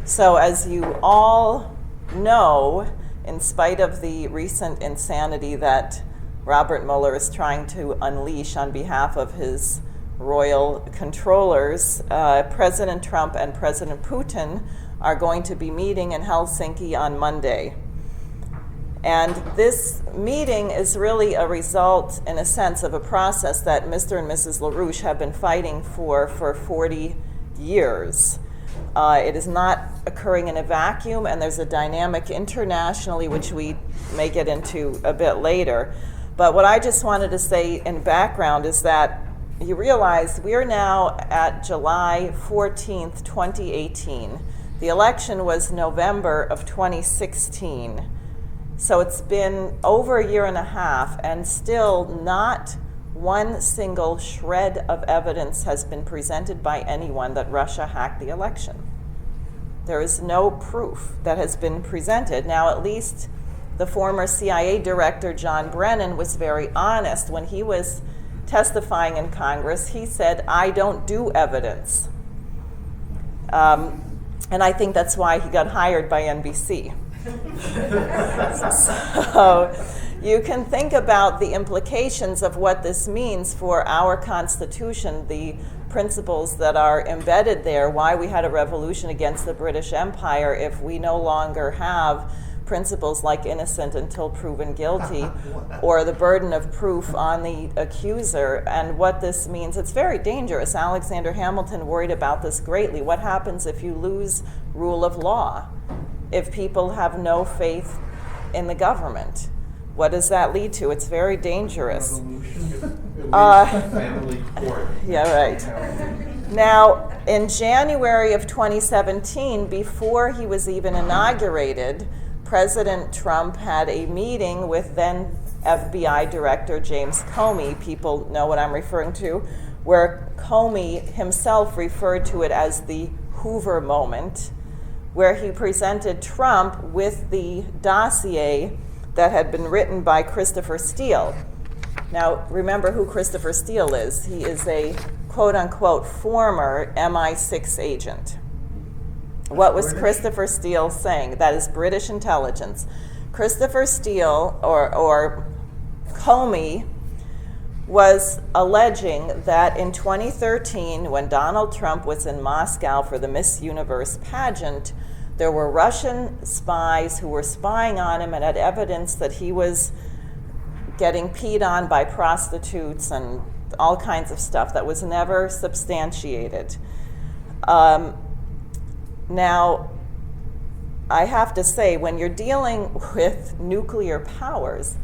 So as you all know, in spite of the recent insanity that Robert Mueller is trying to unleash on behalf of his royal controllers, President Trump and President Putin are going to be meeting in Helsinki on Monday. And this meeting is really a result, in a sense, of a process that Mr. and Mrs. LaRouche have been fighting for 40 years. It is not occurring in a vacuum, and there's a dynamic internationally, which we may get into a bit later. But what I just wanted to say in background is that you realize we are now at July 14th, 2018. The election was November of 2016. So it's been over a year and a half, and still not one single shred of evidence has been presented by anyone that Russia hacked the election. There is no proof that has been presented. Now, at least the former CIA director, John Brennan, was very honest. When he was testifying in Congress, he said, "I don't do evidence." And I think that's why he got hired by NBC. So you can think about the implications of what this means for our Constitution, the principles that are embedded there, why we had a revolution against the British Empire if we no longer have principles like innocent until proven guilty or the burden of proof on the accuser, and what this means. It's very dangerous. Alexander Hamilton worried about this greatly. What happens if you lose rule of law? If people have no faith in the government, what does that lead to? It's very dangerous. Family court. Yeah, right. Now, in January of 2017, before he was even inaugurated, President Trump had a meeting with then FBI Director James Comey. People know what I'm referring to, where Comey himself referred to it as the Hoover moment, where he presented Trump with the dossier that had been written by Christopher Steele. Now, remember who Christopher Steele is. He is a quote-unquote former MI6 agent. What was Christopher Steele saying? That is British intelligence. Christopher Steele, or Comey, was alleging that in 2013, when Donald Trump was in Moscow for the Miss Universe pageant, there were Russian spies who were spying on him and had evidence that he was getting peed on by prostitutes and all kinds of stuff that was never substantiated. Now, I have to say, when you're dealing with nuclear powers,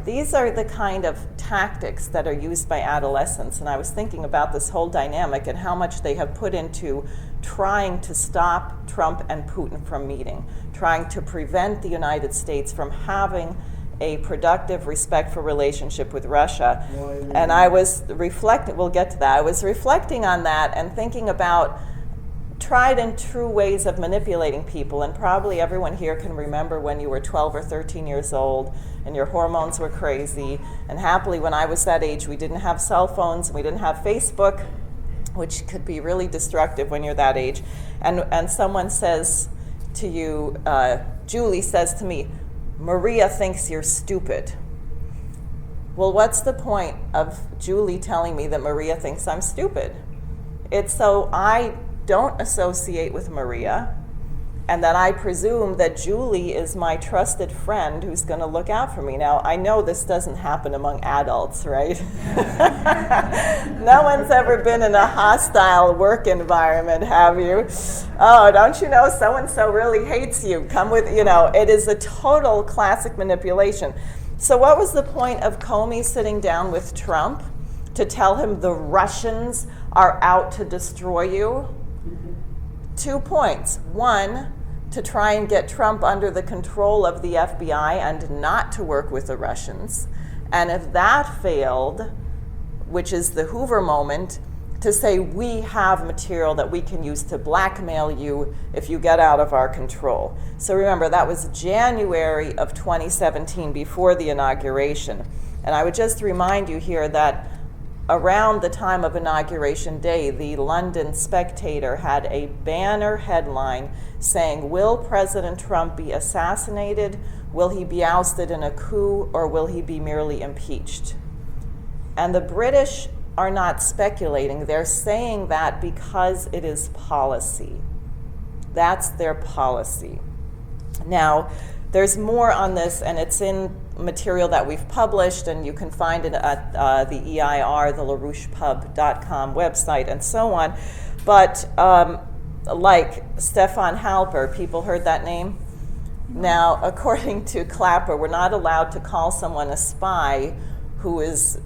these are the kind of tactics that are used by adolescents. And I was thinking about this whole dynamic and how much they have put into trying to stop Trump and Putin from meeting, trying to prevent the United States from having a productive, respectful relationship with Russia. And I was reflecting, we'll get to that, I was reflecting on that and thinking about tried and true ways of manipulating people. And probably everyone here can remember when you were 12 or 13 years old and your hormones were crazy. And happily, when I was that age, we didn't have cell phones, and we didn't have Facebook, which could be really destructive when you're that age. And someone says to you, Julie says to me, "Maria thinks you're stupid." Well, what's the point of Julie telling me that Maria thinks I'm stupid? It's so I don't associate with Maria, and that I presume that Julie is my trusted friend who's going to look out for me. Now, I know this doesn't happen among adults, right? No one's ever been in a hostile work environment, have you? Oh, don't you know so-and-so really hates you? Come with, it is a total classic manipulation. So what was the point of Comey sitting down with Trump to tell him the Russians are out to destroy you? 2 points. One, to try and get Trump under the control of the FBI and not to work with the Russians. And if that failed, which is the Hoover moment, to say we have material that we can use to blackmail you if you get out of our control. So remember, that was January of 2017, before the inauguration. And I would just remind you here that around the time of Inauguration Day, the London Spectator had a banner headline saying, will President Trump be assassinated? Will he be ousted in a coup, or will he be merely impeached? And the British are not speculating. They're saying that because it is policy. That's their policy. Now, there's more on this, and it's in material that we've published, and you can find it at the EIR, the LaRouchePub.com website, and so on. But like Stefan Halper, people heard that name? Now, according to Clapper, we're not allowed to call someone a spy who is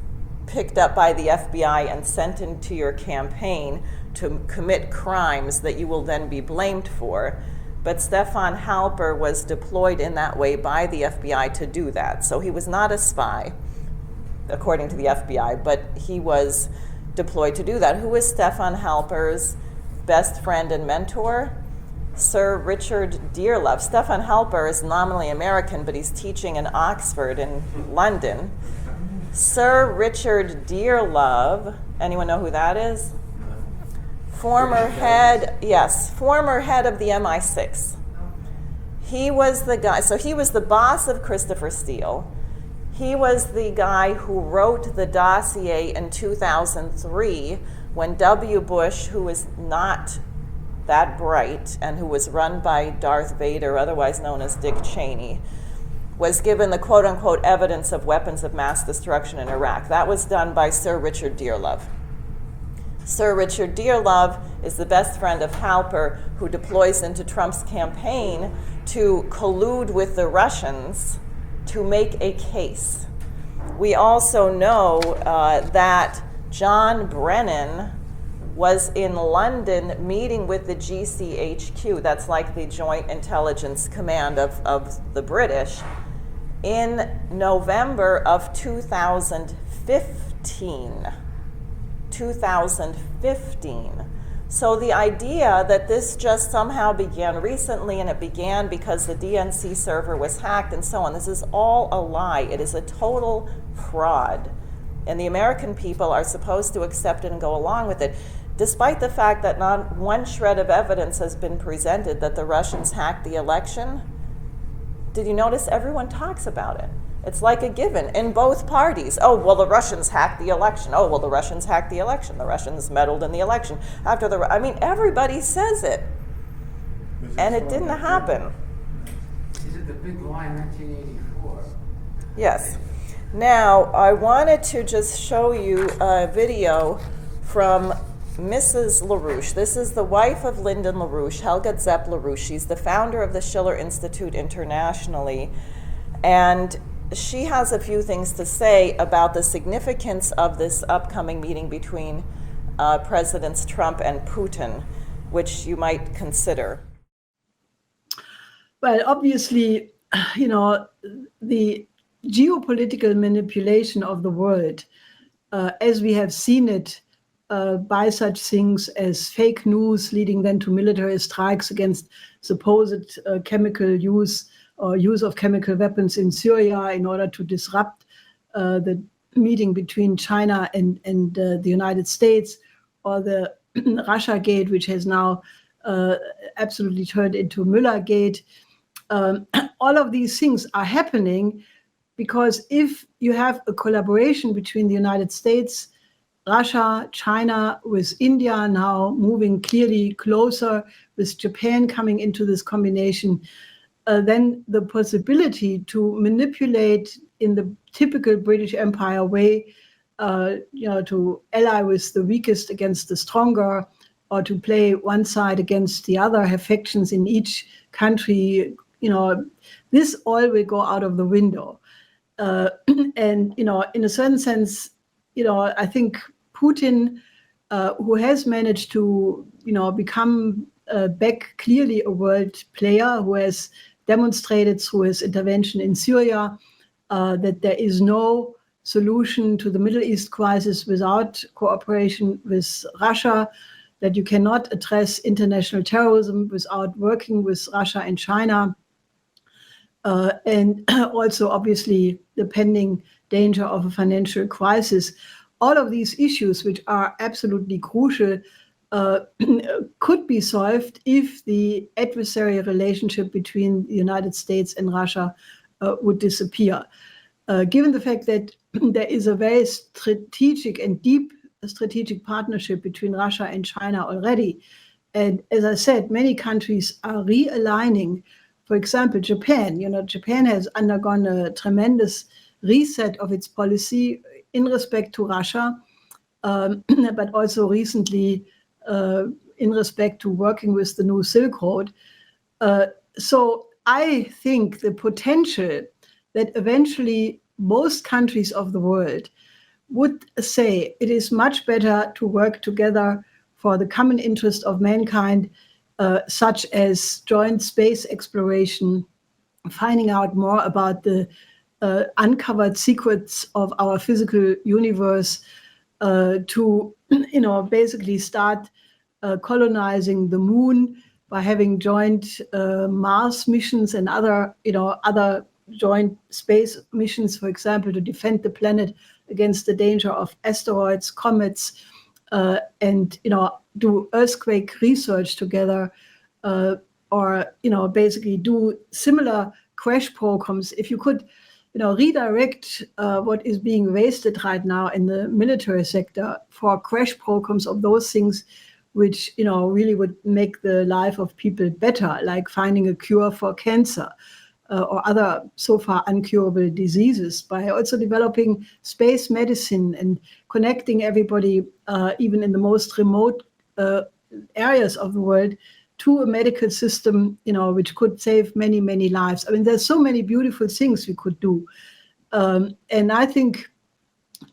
picked up by the FBI and sent into your campaign to commit crimes that you will then be blamed for. But Stefan Halper was deployed in that way by the FBI to do that. So he was not a spy, according to the FBI, but he was deployed to do that. Who is Stefan Halper's best friend and mentor? Sir Richard Dearlove. Stefan Halper is nominally American, but he's teaching in Oxford in London. Sir Richard Dearlove, anyone know who that is? Former head of the MI6. He was the guy, so he was the boss of Christopher Steele. He was the guy who wrote the dossier in 2003 when W. Bush, who was not that bright and who was run by Darth Vader, otherwise known as Dick Cheney, was given the quote-unquote evidence of weapons of mass destruction in Iraq. That was done by Sir Richard Dearlove. Sir Richard Dearlove is the best friend of Halper, who deploys into Trump's campaign to collude with the Russians to make a case. We also know that John Brennan was in London meeting with the GCHQ, that's like the Joint Intelligence Command of the British, in November of 2015. 2015. So the idea that this just somehow began recently and it began because the DNC server was hacked and so on, this is all a lie. It is a total fraud. And the American people are supposed to accept it and go along with it, despite the fact that not one shred of evidence has been presented that the Russians hacked the election. Did you notice everyone talks about it? It's like a given in both parties. Oh, well, the Russians hacked the election. Oh, well, the Russians hacked the election. The Russians meddled in the election. Everybody says it. And it didn't happen. Is it the big lie in 1984? Yes. Now, I wanted to just show you a video from Mrs. LaRouche. This is the wife of Lyndon LaRouche, Helga Zepp-LaRouche. She's the founder of the Schiller Institute internationally. And she has a few things to say about the significance of this upcoming meeting between Presidents Trump and Putin, which you might consider. Well, obviously, the geopolitical manipulation of the world, as we have seen it by such things as fake news leading then to military strikes against supposed chemical use or use of chemical weapons in Syria in order to disrupt the meeting between China and the United States, or the Russia Gate, which has now absolutely turned into Mueller-gate. All of these things are happening because if you have a collaboration between the United States, Russia, China, with India now moving clearly closer, with Japan coming into this combination, then the possibility to manipulate in the typical British Empire way, to ally with the weakest against the stronger, or to play one side against the other, have factions in each country, this all will go out of the window. And, in a certain sense, I think Putin, who has managed to, become back clearly a world player, who has demonstrated through his intervention in Syria that there is no solution to the Middle East crisis without cooperation with Russia, that you cannot address international terrorism without working with Russia and China, and also obviously the pending danger of a financial crisis. All of these issues, which are absolutely crucial, could be solved if the adversarial relationship between the United States and Russia would disappear. Given the fact that there is a very strategic and deep strategic partnership between Russia and China already, and as I said, many countries are realigning. For example, Japan. Japan has undergone a tremendous reset of its policy in respect to Russia, but also recently in respect to working with the new Silk Road. So I think the potential that eventually most countries of the world would say it is much better to work together for the common interest of mankind, such as joint space exploration, finding out more about the uncovered secrets of our physical universe, to basically start colonizing the moon by having joint Mars missions and other joint space missions, for example, to defend the planet against the danger of asteroids, comets, and do earthquake research together, or basically do similar crash programs. If you could redirect what is being wasted right now in the military sector for crash programs of those things which really would make the life of people better, like finding a cure for cancer or other so far uncurable diseases, by also developing space medicine and connecting everybody, even in the most remote areas of the world, to a medical system, which could save many, many lives. I mean, there's so many beautiful things we could do. And I think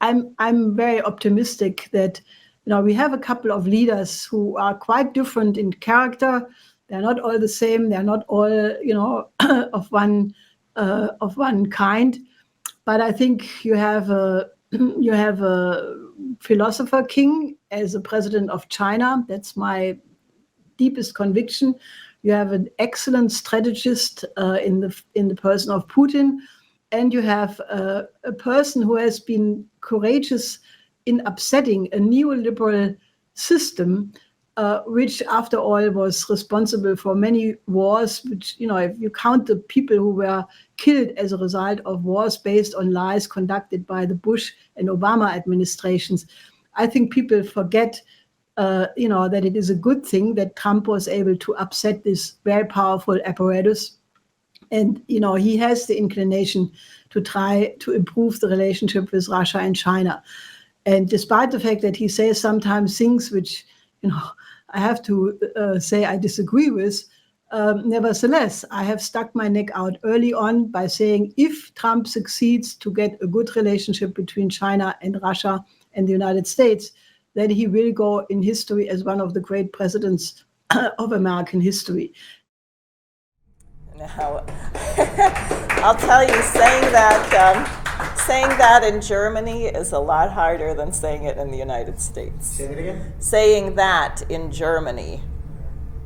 I'm very optimistic that, we have a couple of leaders who are quite different in character. They're not all the same. They're not all, of one kind. But I think you have a philosopher king as a president of China. That's my deepest conviction. You have an excellent strategist in the person of Putin, and you have a person who has been courageous in upsetting a neoliberal system, which, after all, was responsible for many wars. Which, if you count the people who were killed as a result of wars based on lies conducted by the Bush and Obama administrations, I think people forget that it is a good thing that Trump was able to upset this very powerful apparatus. And, he has the inclination to try to improve the relationship with Russia and China. And despite the fact that he says sometimes things which, I have to say I disagree with, nevertheless, I have stuck my neck out early on by saying if Trump succeeds to get a good relationship between China and Russia and the United States, then he will go in history as one of the great presidents of American history. Now, I'll tell you, saying that in Germany is a lot harder than saying it in the United States. Say it again? Saying that in Germany,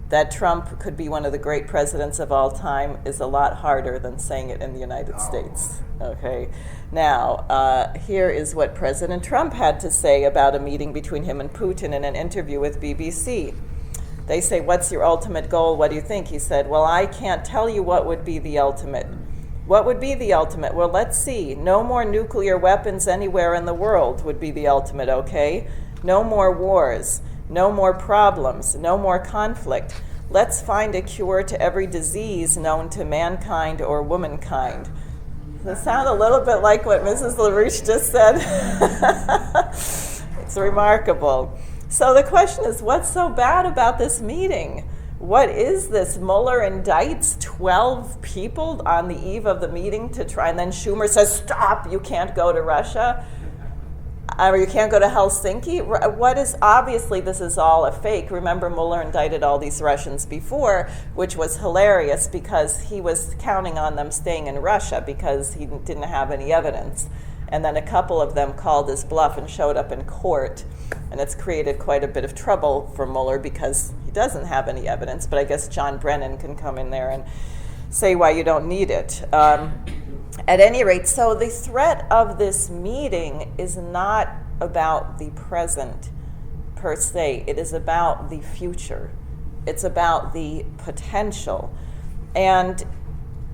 that Trump could be one of the great presidents of all time, is a lot harder than saying it in the United States. Okay. Now, here is what President Trump had to say about a meeting between him and Putin in an interview with BBC. They say, "What's your ultimate goal? What do you think?" He said, "Well, I can't tell you what would be the ultimate." What would be the ultimate? Well, let's see. No more nuclear weapons anywhere in the world would be the ultimate, okay? No more wars, no more problems, no more conflict. Let's find a cure to every disease known to mankind or womankind. Does that sound a little bit like what Mrs. LaRouche just said? It's remarkable. So the question is, what's so bad about this meeting? What is this? Mueller indicts 12 people on the eve of the meeting to try, and then Schumer says, stop, you can't go to Russia, or you can't go to Helsinki. What is, obviously this is all a fake. Remember, Mueller indicted all these Russians before, which was hilarious because he was counting on them staying in Russia because he didn't have any evidence. And then a couple of them called his bluff and showed up in court. And it's created quite a bit of trouble for Mueller because he doesn't have any evidence. But I guess John Brennan can come in there and say why you don't need it. At any rate, so the threat of this meeting is not about the present per se. It is about the future. It's about the potential. And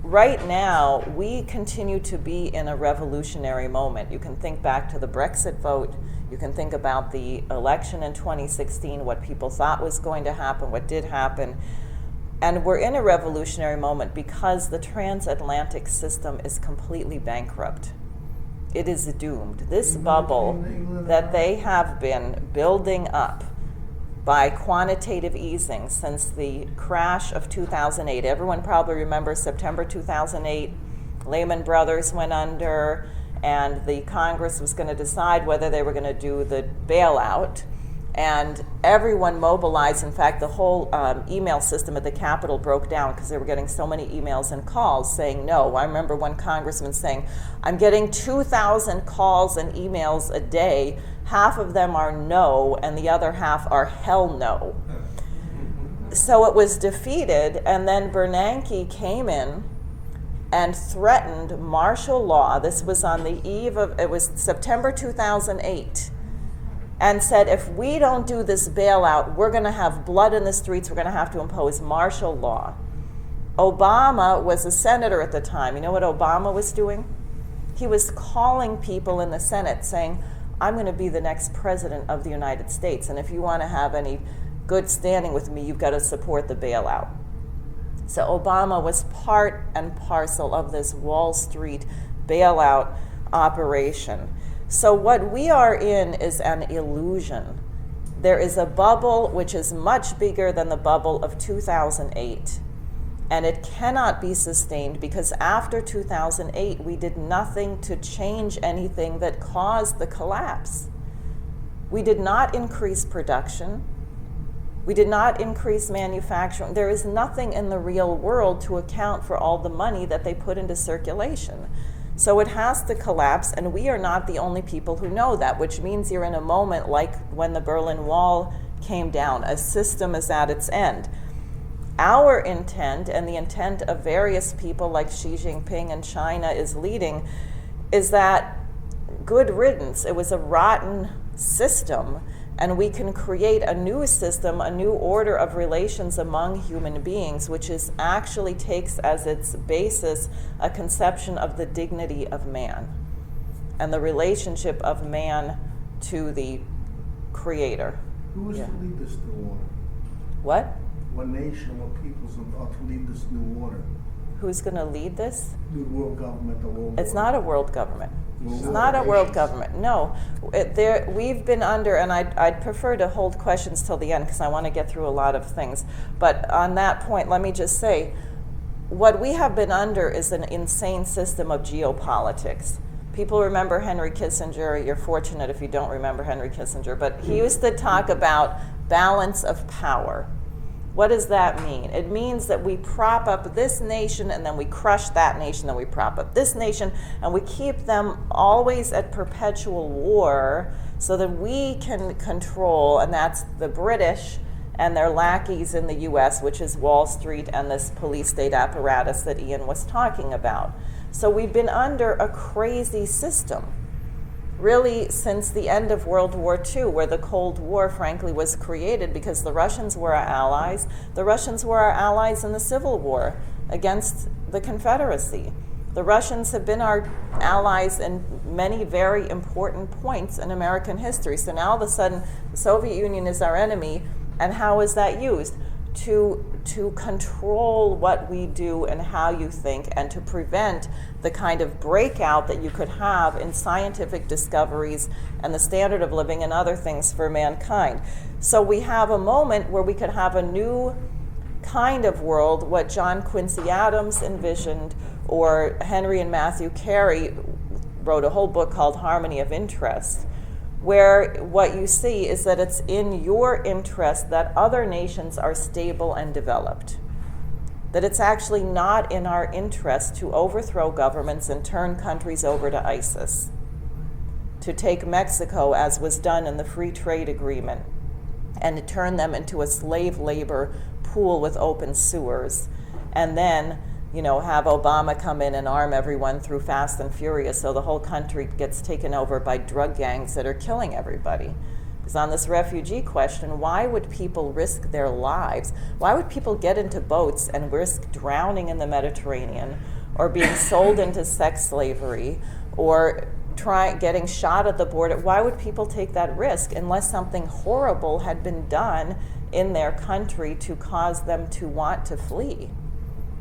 right now, we continue to be in a revolutionary moment. You can think back to the Brexit vote. You can think about the election in 2016, what people thought was going to happen, what did happen. And we're in a revolutionary moment because the transatlantic system is completely bankrupt. It is doomed. This bubble that they have been building up by quantitative easing since the crash of 2008. Everyone probably remembers September 2008, Lehman Brothers went under, and the Congress was going to decide whether they were going to do the bailout. And everyone mobilized. In fact, the whole email system at the Capitol broke down because they were getting so many emails and calls saying no. I remember one congressman saying, I'm getting 2,000 calls and emails a day. Half of them are no, and the other half are hell no. So it was defeated, and then Bernanke came in and threatened martial law. This was on the eve of, it was September 2008. And said, if we don't do this bailout, we're going to have blood in the streets. We're going to have to impose martial law. Obama was a senator at the time. You know what Obama was doing? He was calling people in the Senate saying, I'm going to be the next president of the United States. And if you want to have any good standing with me, you've got to support the bailout. So Obama was part and parcel of this Wall Street bailout operation. So what we are in is an illusion. There is a bubble which is much bigger than the bubble of 2008, and it cannot be sustained because after 2008, we did nothing to change anything that caused the collapse. We did not increase production. We did not increase manufacturing. There is nothing in the real world to account for all the money that they put into circulation. So it has to collapse, and we are not the only people who know that, which means you're in a moment like when the Berlin Wall came down. A system is at its end. Our intent, and the intent of various people like Xi Jinping in China is leading, is that good riddance. It was a rotten system, and we can create a new system, a new order of relations among human beings, which is actually takes as its basis a conception of the dignity of man and the relationship of man to the Creator. Who is to lead this new order? What? What nation, what peoples are to lead this new order? Who's going to lead this? New world government, the world It's order. not a world government. It's World not a world nations. government. No, we've been under, and I'd prefer to hold questions till the end because I want to get through a lot of things. But on that point, let me just say, what we have been under is an insane system of geopolitics. People remember Henry Kissinger. You're fortunate if you don't remember Henry Kissinger, but he used to talk about balance of power. What does that mean? It means that we prop up this nation and then we crush that nation, then we prop up this nation, and we keep them always at perpetual war so that we can control, and that's the British and their lackeys in the US, which is Wall Street and this police state apparatus that Ian was talking about. So we've been under a crazy system, really since the end of World War II, where the Cold War, frankly, was created because the Russians were our allies. The Russians were our allies in the Civil War against the Confederacy. The Russians have been our allies in many very important points in American history. So now all of a sudden, the Soviet Union is our enemy, and how is that used? To control what we do and how you think, and to prevent the kind of breakout that you could have in scientific discoveries and the standard of living and other things for mankind. So we have a moment where we could have a new kind of world, what John Quincy Adams envisioned, or Henry and Matthew Carey wrote a whole book called Harmony of Interest, where what you see is that it's in your interest that other nations are stable and developed. That it's actually not in our interest to overthrow governments and turn countries over to ISIS. To take Mexico, as was done in the Free Trade Agreement, and to turn them into a slave labor pool with open sewers, and then have Obama come in and arm everyone through Fast and Furious so the whole country gets taken over by drug gangs that are killing everybody. is on this refugee question. Why would people risk their lives? Why would people get into boats and risk drowning in the Mediterranean, or being sold into sex slavery, or getting shot at the border? Why would people take that risk unless something horrible had been done in their country to cause them to want to flee?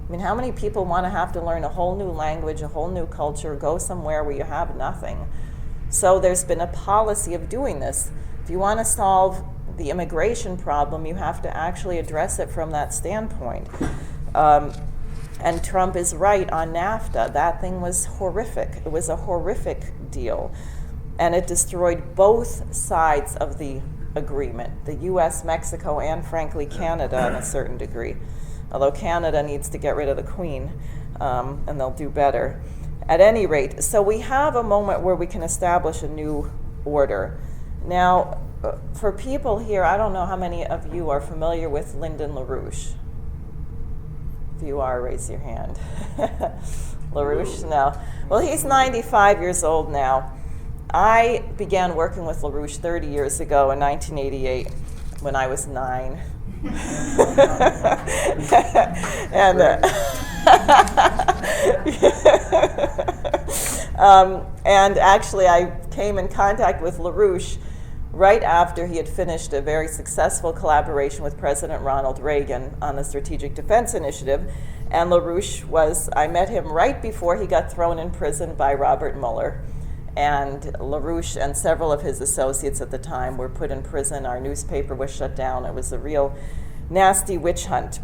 I mean, how many people want to have to learn a whole new language, a whole new culture, go somewhere where you have nothing? So there's been a policy of doing this. If you want to solve the immigration problem, you have to actually address it from that standpoint. And Trump is right on NAFTA. That thing was horrific. It was a horrific deal. And it destroyed both sides of the agreement, the US, Mexico, and frankly Canada in a certain degree. Although Canada needs to get rid of the Queen, and they'll do better. At any rate, so we have a moment where we can establish a new order. Now, for people here, I don't know how many of you are familiar with Lyndon LaRouche. If you are, raise your hand. LaRouche? No. Well, he's 95 years old now. I began working with LaRouche 30 years ago in 1988 when I was 9. And actually I came in contact with LaRouche right after he had finished a very successful collaboration with President Ronald Reagan on the Strategic Defense Initiative. And I met him right before he got thrown in prison by Robert Mueller. And LaRouche and several of his associates at the time were put in prison. Our newspaper was shut down. It was a real nasty witch hunt.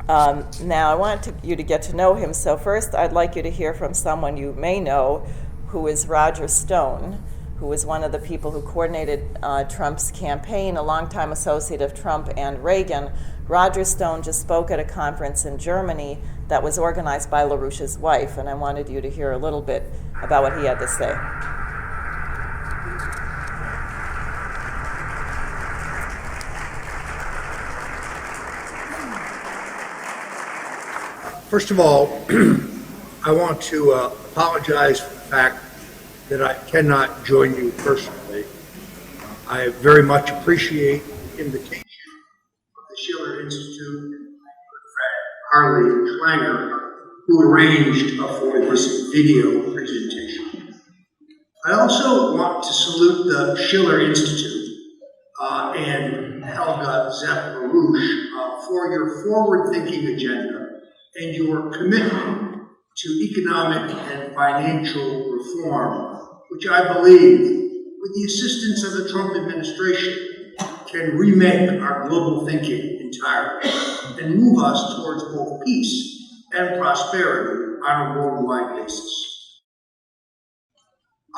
Now, I want you to get to know him. So first, I'd like you to hear from someone you may know, who is Roger Stone, who was one of the people who coordinated Trump's campaign, a longtime associate of Trump and Reagan. Roger Stone just spoke at a conference in Germany that was organized by LaRouche's wife, and I wanted you to hear a little bit about what he had to say. First of all, I want to apologize for the fact that I cannot join you personally. I very much appreciate the invitation of the Schiller Institute and my good friend Harley Schlanger, who arranged for this video presentation. I also want to salute the Schiller Institute and Helga Zepp-LaRouche for your forward-thinking agenda and your commitment to economic and financial reform, which I believe, with the assistance of the Trump administration, can remake our global thinking entirely and move us towards both peace and prosperity on a worldwide basis.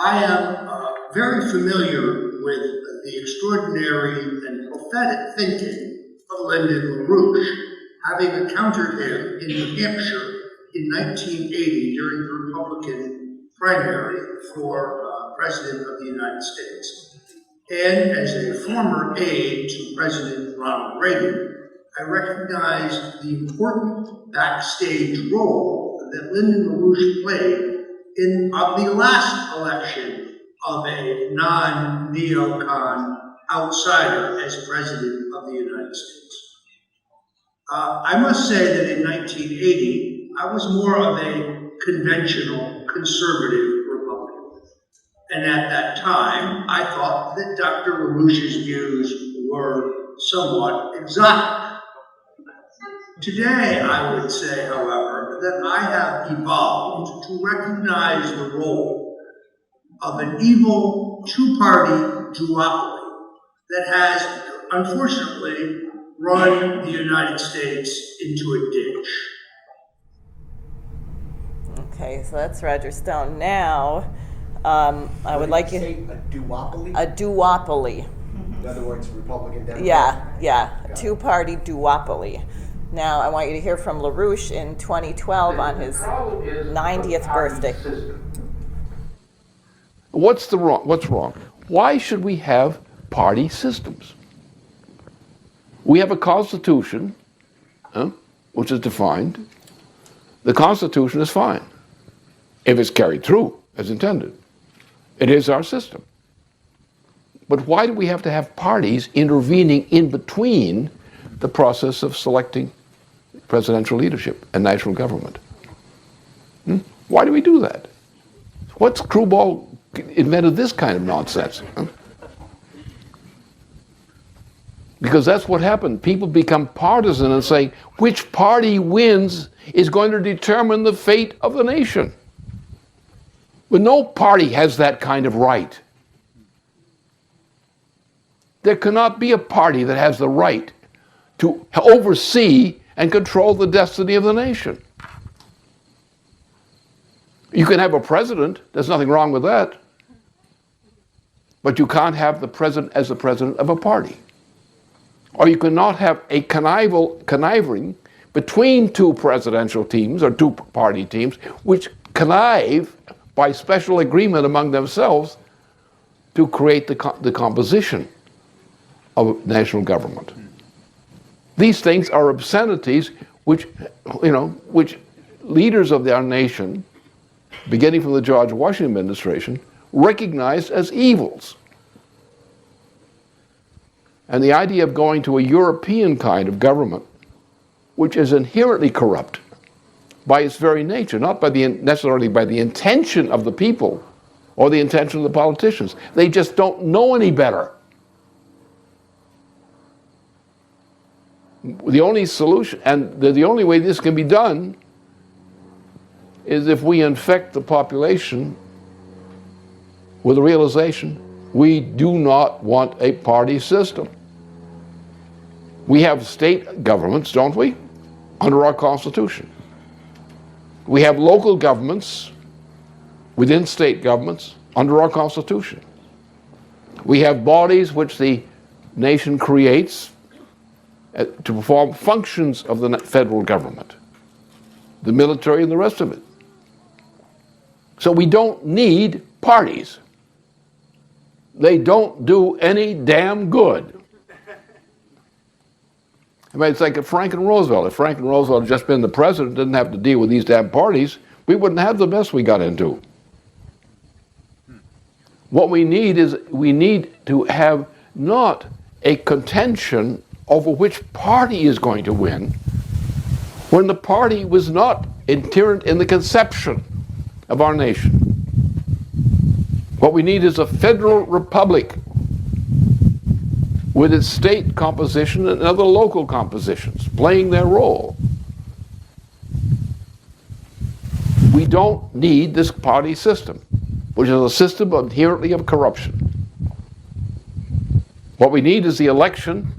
I am very familiar with the extraordinary and prophetic thinking of Lyndon LaRouche, having encountered him in New Hampshire in 1980 during the Republican primary for President of the United States. And as a former aide to President Ronald Reagan, I recognize the important backstage role that Lyndon LaRouche played in the last election of a non-neocon outsider as President of the United States. I must say that in 1980, I was more of a conventional conservative Republican. And at that time, I thought that Dr. LaRouche's views were somewhat exotic. Today, I would say, however, that I have evolved to recognize the role of an evil two-party duopoly that has, unfortunately, run the United States into a ditch. Okay, so that's Roger Stone. Now, I would like you... Say a duopoly? A duopoly. In other words, Republican, Democrat? Yeah, a two-party duopoly. Now, I want you to hear from LaRouche in 2012 on his 90th birthday. What's wrong? Why should we have party systems? We have a constitution, which is defined. The Constitution is fine if it's carried through as intended. It is our system. But why do we have to have parties intervening in between the process of selecting presidential leadership and national government? Why do we do that? What's screwball invented this kind of nonsense? Because that's what happened. People become partisan and say, which party wins is going to determine the fate of the nation. But no party has that kind of right. There cannot be a party that has the right to oversee and control the destiny of the nation. You can have a president, there's nothing wrong with that. But you can't have the president as the president of a party. Or you cannot have a conniving between two presidential teams or two party teams, which connive by special agreement among themselves to create the composition of national government. These things are obscenities which leaders of our nation, beginning from the George Washington administration, recognized as evils. And the idea of going to a European kind of government, which is inherently corrupt by its very nature, not necessarily by the intention of the people or the intention of the politicians. They just don't know any better. The only solution, and the only way this can be done, is if we infect the population with the realization we do not want a party system. We have state governments, don't we, under our Constitution. We have local governments within state governments under our Constitution. We have bodies which the nation creates to perform functions of the federal government, the military and the rest of it. So we don't need parties. They don't do any damn good. I mean, it's like Franklin Roosevelt. If Franklin Roosevelt had just been the president, didn't have to deal with these damn parties, we wouldn't have the mess we got into. What we need is, we need to have not a contention over which party is going to win, when the party was not inherent in the conception of our nation. What we need is a federal republic with its state composition and other local compositions playing their role. We don't need this party system, which is a system inherently of corruption. What we need is the election,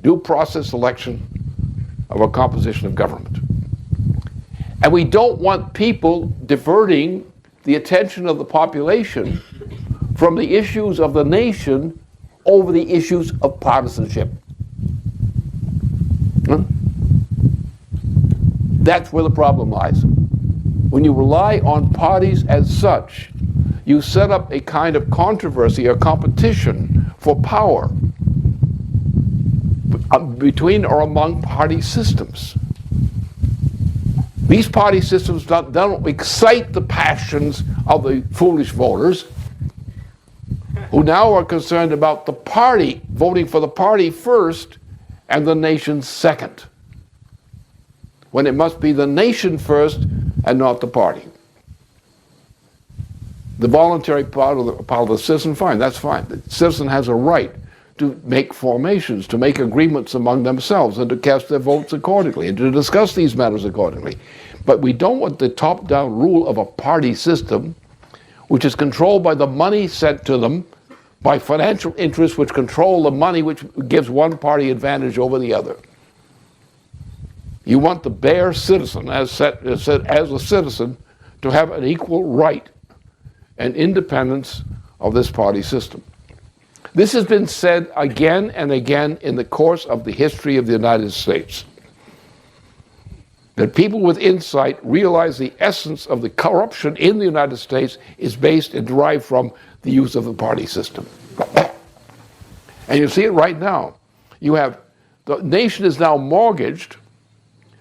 due process election of a composition of government. And we don't want people diverting the attention of the population from the issues of the nation over the issues of partisanship. That's where the problem lies. When you rely on parties as such, you set up a kind of controversy or competition for power between or among party systems. These party systems don't excite the passions of the foolish voters, who now are concerned about the party, voting for the party first and the nation second, when it must be the nation first and not the party. The voluntary part of the citizen, fine, that's fine. The citizen has a right to make formations, to make agreements among themselves, and to cast their votes accordingly, and to discuss these matters accordingly. But we don't want the top-down rule of a party system, which is controlled by the money sent to them, by financial interests which control the money which gives one party advantage over the other. You want the bare citizen, as a citizen, to have an equal right and independence of this party system. This has been said again and again in the course of the history of the United States, that people with insight realize the essence of the corruption in the United States is based and derived from the use of the party system. And you see it right now. You have, the nation is now mortgaged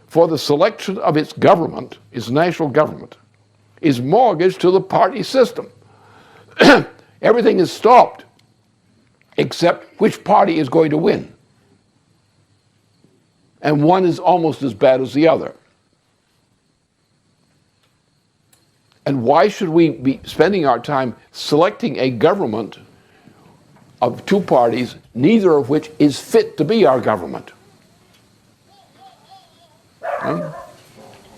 for the selection of its government, its national government, is mortgaged to the party system. Everything is stopped except which party is going to win. And one is almost as bad as the other. And why should we be spending our time selecting a government of two parties, neither of which is fit to be our government?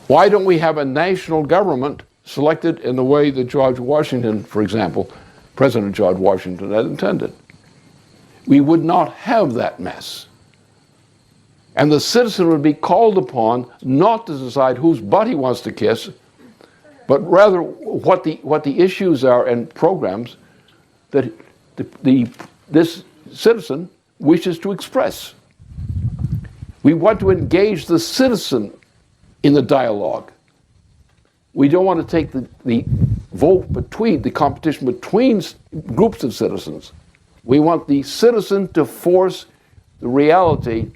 Why don't we have a national government selected in the way that George Washington, for example, President George Washington had intended? We would not have that mess. And the citizen would be called upon not to decide whose butt he wants to kiss, but rather what the issues are and programs that this citizen wishes to express. We want to engage the citizen in the dialogue. We don't want to take the vote between, the competition between groups of citizens. We want the citizen to force the reality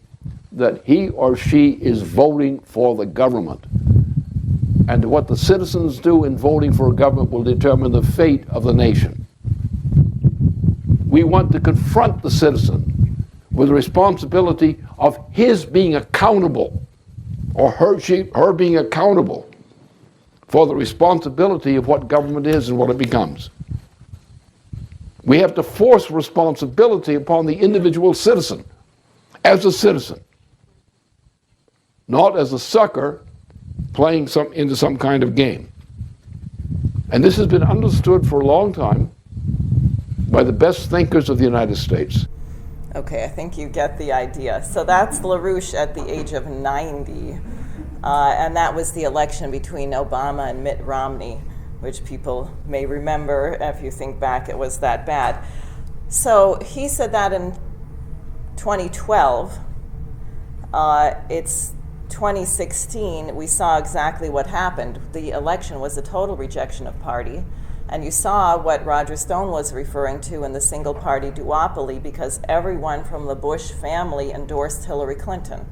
that he or she is voting for the government. And what the citizens do in voting for a government will determine the fate of the nation. We want to confront the citizen with the responsibility of his being accountable, or her being accountable for the responsibility of what government is and what it becomes. We have to force responsibility upon the individual citizen, as a citizen, not as a sucker playing into some kind of game. And this has been understood for a long time by the best thinkers of the United States. Okay, I think you get the idea. So that's LaRouche at the age of 90. And that was the election between Obama and Mitt Romney, which people may remember. If you think back, it was that bad. So he said that in 2012. It's 2016. We saw exactly what happened. The election was a total rejection of party. And you saw what Roger Stone was referring to in the single-party duopoly, because everyone from the Bush family endorsed Hillary Clinton.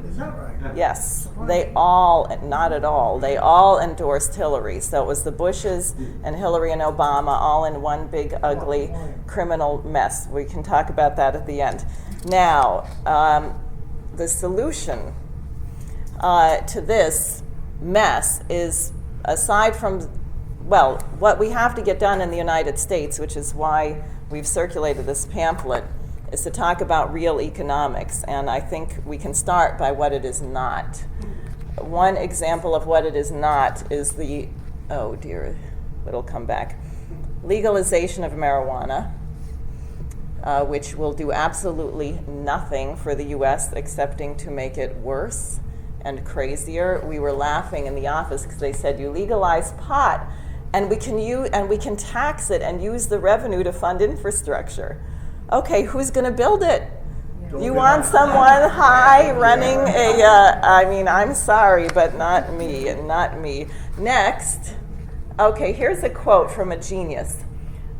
Is that right? Yes, they all, not at all, they all endorsed Hillary. So it was the Bushes and Hillary and Obama all in one big, ugly criminal mess. We can talk about that at the end. Now, the solution to this mess is, aside from, well, what we have to get done in the United States, which is why we've circulated this pamphlet, is to talk about real economics. And I think we can start by what it is not. One example of what it is not is the, oh dear, it'll come back, legalization of marijuana, which will do absolutely nothing for the US excepting to make it worse and crazier. We were laughing in the office because they said, you legalize pot and we can tax it and use the revenue to fund infrastructure. Okay, who's going to build it? You want someone high running I mean, I'm sorry, but not me, not me. Next, okay, here's a quote from a genius.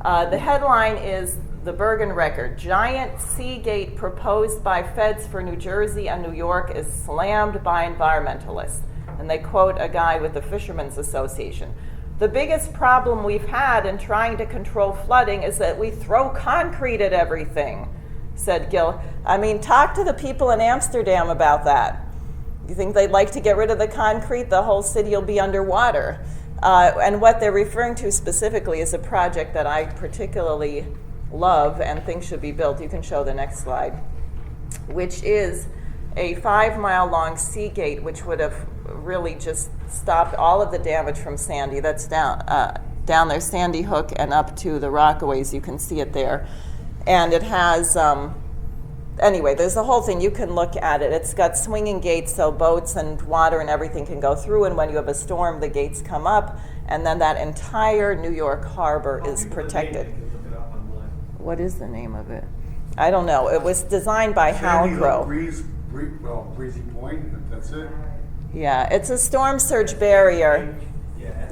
The headline is the Bergen Record. Giant Seagate proposed by feds for New Jersey and New York is slammed by environmentalists. And they quote a guy with the Fishermen's Association. The biggest problem we've had in trying to control flooding is that we throw concrete at everything, said Gil. I mean, talk to the people in Amsterdam about that. You think they'd like to get rid of the concrete? The whole city will be underwater. And what they're referring to specifically is a project that I particularly love and think should be built. You can show the next slide, which is a 5-mile-long Seagate, which would have really just stopped all of the damage from Sandy. That's down there, Sandy Hook, and up to the Rockaways. You can see it there. And it has, anyway, there's the whole thing. You can look at it. It's got swinging gates so boats and water and everything can go through. And when you have a storm, the gates come up. And then that entire New York harbor is protected. What is the name of it? I don't know. It was designed by Hal Crow. Breezy Point, that's it? Yeah, it's a storm surge barrier.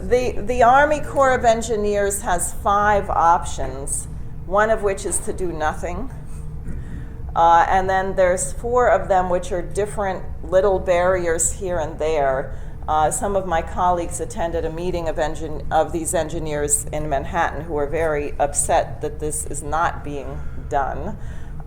The Army Corps of Engineers has 5 options, one of which is to do nothing. And then there's 4 of them which are different little barriers here and there. Some of my colleagues attended a meeting of these engineers in Manhattan who are very upset that this is not being done,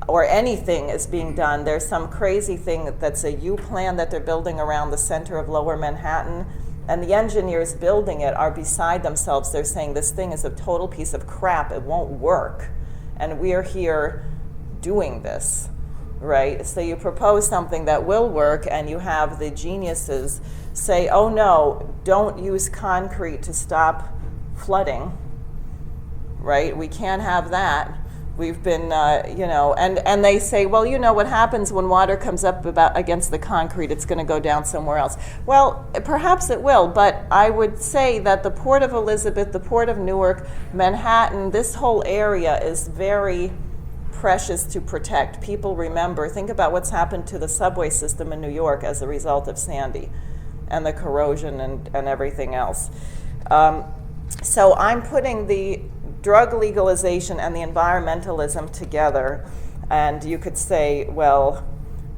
or anything is being done. There's some crazy thing that's a U plan that they're building around the center of Lower Manhattan, and the engineers building it are beside themselves. They're saying this thing is a total piece of crap, it won't work, and we're here doing this, right? So you propose something that will work, and you have the geniuses say, oh no, don't use concrete to stop flooding, right? We can't have that. We've been, and they say, well, you know what happens when water comes up against the concrete, it's going to go down somewhere else. Well, perhaps it will, but I would say that the Port of Elizabeth, the Port of Newark, Manhattan, this whole area is very precious to protect. People remember, think about what's happened to the subway system in New York as a result of Sandy and the corrosion and everything else. So I'm putting the drug legalization and the environmentalism together, and you could say, well,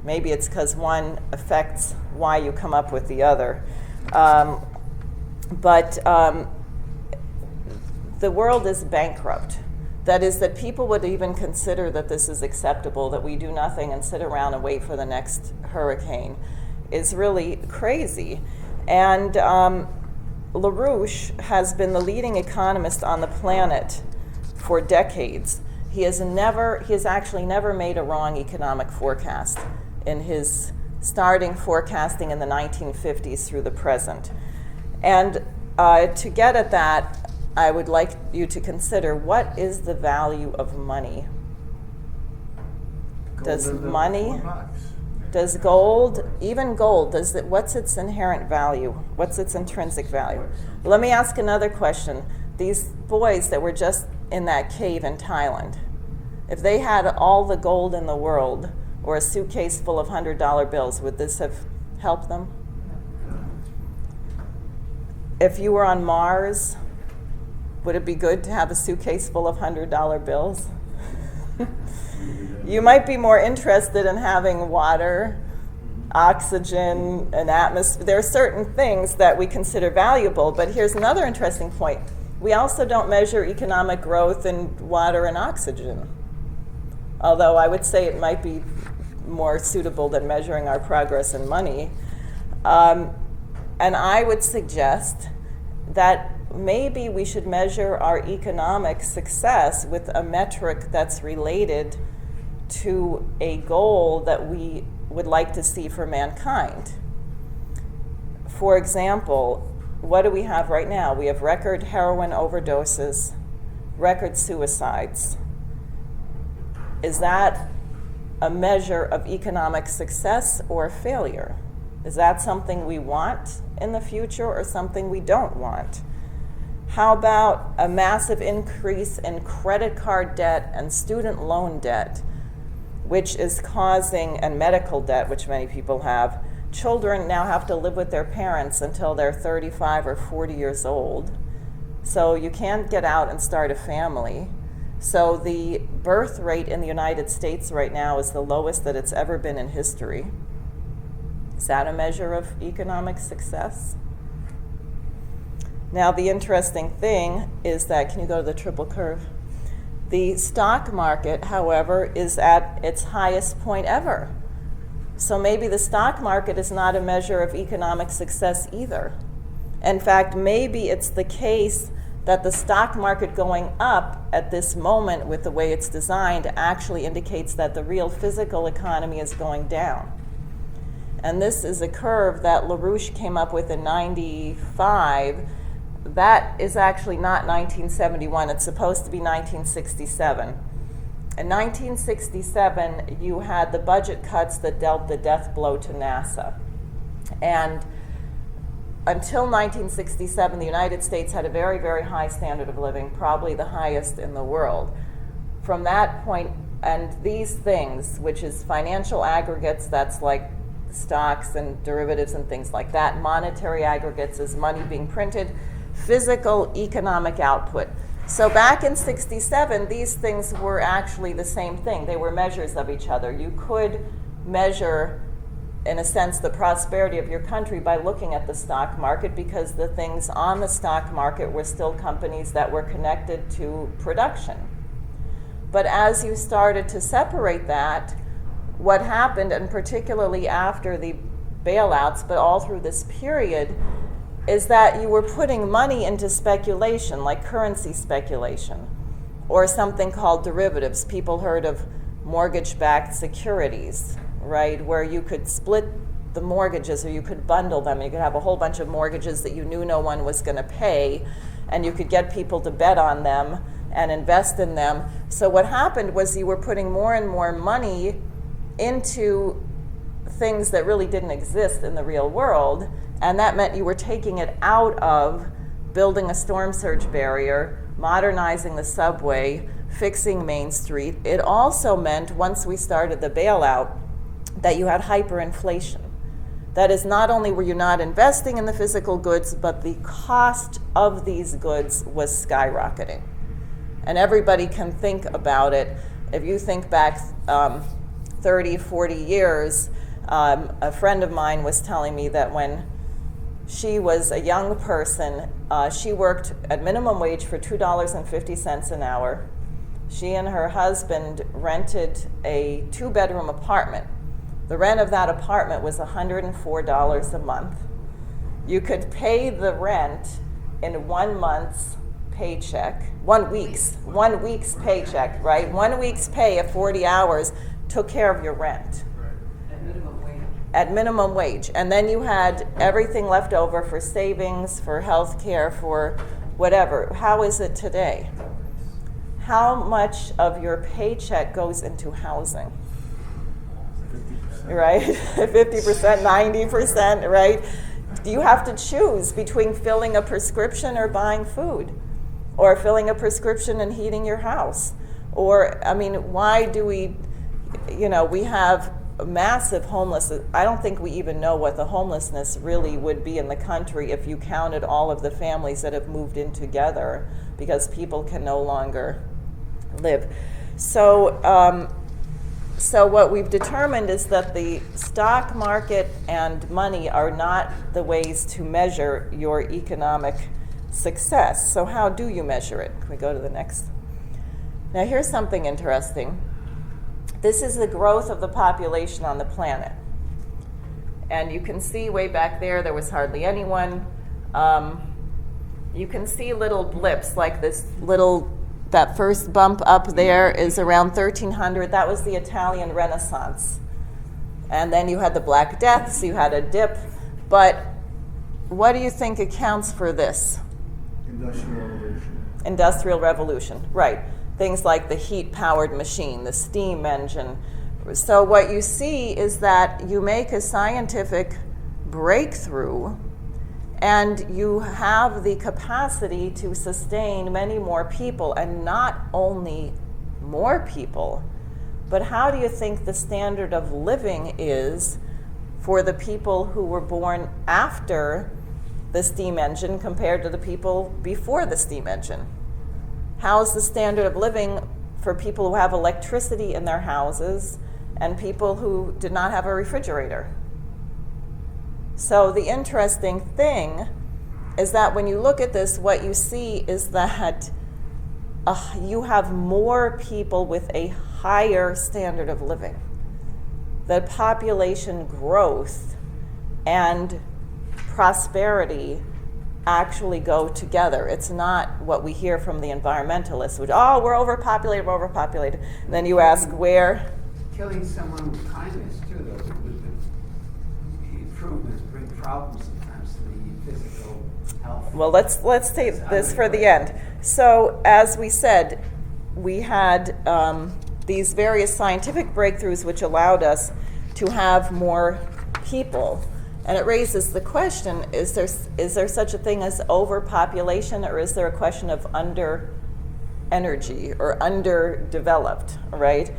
maybe it's because one affects why you come up with the other. But the world is bankrupt. That is, that people would even consider that this is acceptable, that we do nothing and sit around and wait for the next hurricane, is really crazy. And LaRouche has been the leading economist on the planet for decades. He has actually never made a wrong economic forecast in his starting forecasting in the 1950s through the present. And to get at that, I would like you to consider, what is the value of money? Does money, does gold, even gold, what's its inherent value? What's its intrinsic value? Let me ask another question. These boys that were just in that cave in Thailand, if they had all the gold in the world or a suitcase full of $100 bills, would this have helped them? If you were on Mars, would it be good to have a suitcase full of $100 bills? You might be more interested in having water, oxygen, an atmosphere. There are certain things that we consider valuable, but here's another interesting point. We also don't measure economic growth in water and oxygen, although I would say it might be more suitable than measuring our progress in money. And I would suggest that maybe we should measure our economic success with a metric that's related to a goal that we would like to see for mankind. For example, what do we have right now? We have record heroin overdoses, record suicides. Is that a measure of economic success or failure? Is that something we want in the future or something we don't want? How about a massive increase in credit card debt and student loan debt, which is causing, and medical debt, which many people have? Children now have to live with their parents until they're 35 or 40 years old. So you can't get out and start a family. So the birth rate in the United States right now is the lowest that it's ever been in history. Is that a measure of economic success? Now, the interesting thing is that, can you go to the triple curve? The stock market, however, is at its highest point ever. So maybe the stock market is not a measure of economic success either. In fact, maybe it's the case that the stock market going up at this moment with the way it's designed actually indicates that the real physical economy is going down. And this is a curve that LaRouche came up with in '95. That is actually not 1971. It's supposed to be 1967. In 1967, you had the budget cuts that dealt the death blow to NASA. And until 1967, the United States had a very, very high standard of living, probably the highest in the world. From that point, and these things, which is financial aggregates, that's like stocks and derivatives and things like that. Monetary aggregates is money being printed. Physical economic output. So back in '67, these things were actually the same thing. They were measures of each other. You could measure, in a sense, the prosperity of your country by looking at the stock market, because the things on the stock market were still companies that were connected to production. But as you started to separate that, what happened, and particularly after the bailouts, but all through this period, is that you were putting money into speculation, like currency speculation, or something called derivatives. People heard of mortgage-backed securities, right, where you could split the mortgages or you could bundle them. You could have a whole bunch of mortgages that you knew no one was going to pay, and you could get people to bet on them and invest in them. So what happened was you were putting more and more money into things that really didn't exist in the real world, and that meant you were taking it out of building a storm surge barrier, modernizing the subway, fixing Main Street. It also meant, once we started the bailout, that you had hyperinflation. That is, not only were you not investing in the physical goods, but the cost of these goods was skyrocketing. And everybody can think about it. If you think back 30, 40 years, a friend of mine was telling me that when she was a young person, she worked at minimum wage for $2.50 an hour. She and her husband rented a 2-bedroom apartment. The rent of that apartment was $104 a month. You could pay the rent in 1 month's paycheck, 1 week's paycheck, right? 1 week's pay of 40 hours took care of your rent. At minimum wage. At minimum wage. And then you had everything left over for savings, for health care, for whatever. How is it today? How much of your paycheck goes into housing? 50%. Right? 50%, 90%, right? You have to choose between filling a prescription or buying food, or filling a prescription and heating your house. Or, I mean, why do we have massive homelessness. I don't think we even know what the homelessness really would be in the country if you counted all of the families that have moved in together, because people can no longer live. So what we've determined is that the stock market and money are not the ways to measure your economic success. So how do you measure it? Can we go to the next? Now here's something interesting. This is the growth of the population on the planet. And you can see way back there was hardly anyone. You can see little blips, like that first bump up there is around 1300. That was the Italian Renaissance. And then you had the Black Death, so you had a dip. But what do you think accounts for this? Industrial Revolution, right. Things like the heat-powered machine, the steam engine. So what you see is that you make a scientific breakthrough and you have the capacity to sustain many more people, and not only more people, but how do you think the standard of living is for the people who were born after the steam engine compared to the people before the steam engine? How's the standard of living for people who have electricity in their houses and people who did not have a refrigerator? So the interesting thing is that when you look at this, what you see is that you have more people with a higher standard of living. That population growth and prosperity actually go together. It's not what we hear from the environmentalists, which, we're overpopulated. And then you ask where? Killing someone with kindness, too, though. The improvements bring problems sometimes to the physical health. Well, let's take this for the end. So, as we said, we had these various scientific breakthroughs which allowed us to have more people. And it raises the question, is there such a thing as overpopulation, or is there a question of under energy or underdeveloped, right?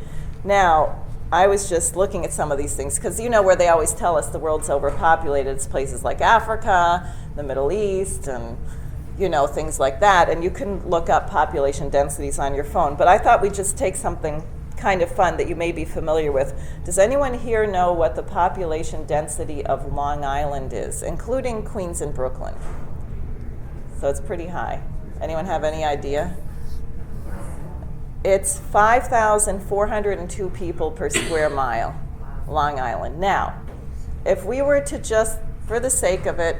Now, I was just looking at some of these things, because you know where they always tell us the world's overpopulated, it's places like Africa, the Middle East, and things like that. And you can look up population densities on your phone. But I thought we'd just take something kind of fun that you may be familiar with. Does anyone here know what the population density of Long Island is, including Queens and Brooklyn? So it's pretty high. Anyone have any idea? It's 5,402 people per square mile, Long Island. Now, if we were to just, for the sake of it,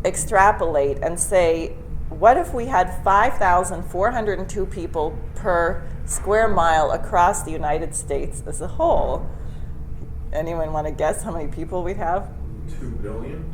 extrapolate and say, what if we had 5,402 people per square mile across the United States as a whole? Anyone want to guess how many people we'd have? 2 billion?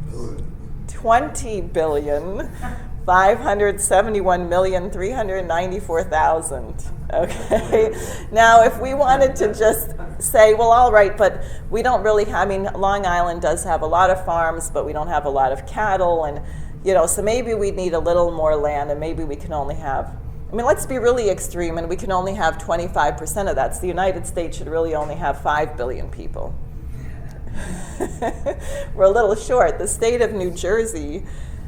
20,571,394,000. Okay. Now, if we wanted to just say, well, all right, but we don't really have, I mean, Long Island does have a lot of farms, but we don't have a lot of cattle, and, you know, so maybe we need a little more land, and maybe we can only have, I mean, let's be really extreme, and we can only have 25% of that. So the United States should really only have 5 billion people. We're a little short. The state of New Jersey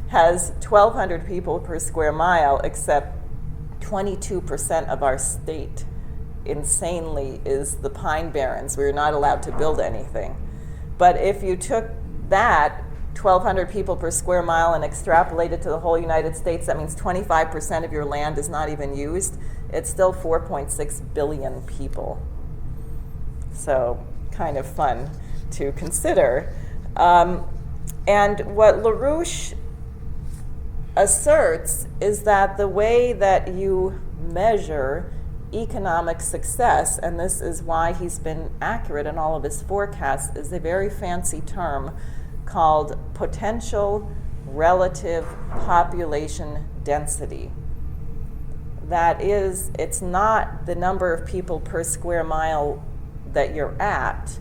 has 1,200 people per square mile, except 22% of our state, insanely, is the Pine Barrens. We're not allowed to build anything. But if you took that 1,200 people per square mile and extrapolated to the whole United States, that means 25% of your land is not even used. It's still 4.6 billion people. So kind of fun to consider. And what LaRouche asserts is that the way that you measure economic success, and this is why he's been accurate in all of his forecasts, is a very fancy term called potential relative population density. That is, it's not the number of people per square mile that you're at,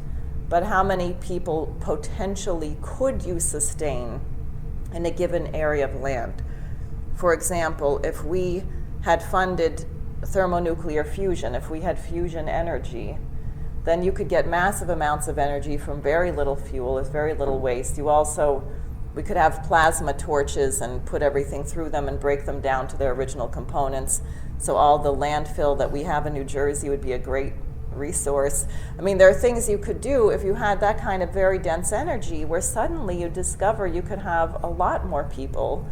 but how many people potentially could you sustain in a given area of land. For example, if we had funded thermonuclear fusion, if we had fusion energy, then you could get massive amounts of energy from very little fuel with very little waste. We could have plasma torches and put everything through them and break them down to their original components. So all the landfill that we have in New Jersey would be a great resource. I mean, there are things you could do if you had that kind of very dense energy, where suddenly you discover you could have a lot more people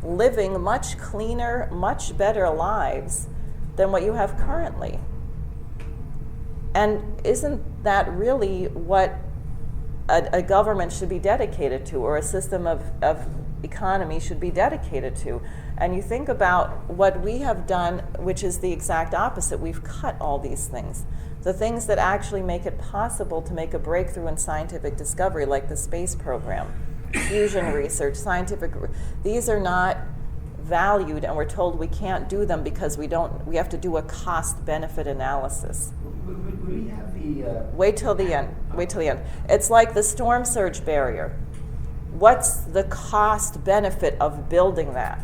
living much cleaner, much better lives than what you have currently. And isn't that really what a government should be dedicated to, or a system of economy should be dedicated to? And you think about what we have done, which is the exact opposite. We've cut all these things. The things that actually make it possible to make a breakthrough in scientific discovery, like the space program, fusion research, these are not valued, and we're told we can't do them because we have to do a cost-benefit analysis. Would we have the... Wait till the end. It's like the storm surge barrier. What's the cost benefit of building that?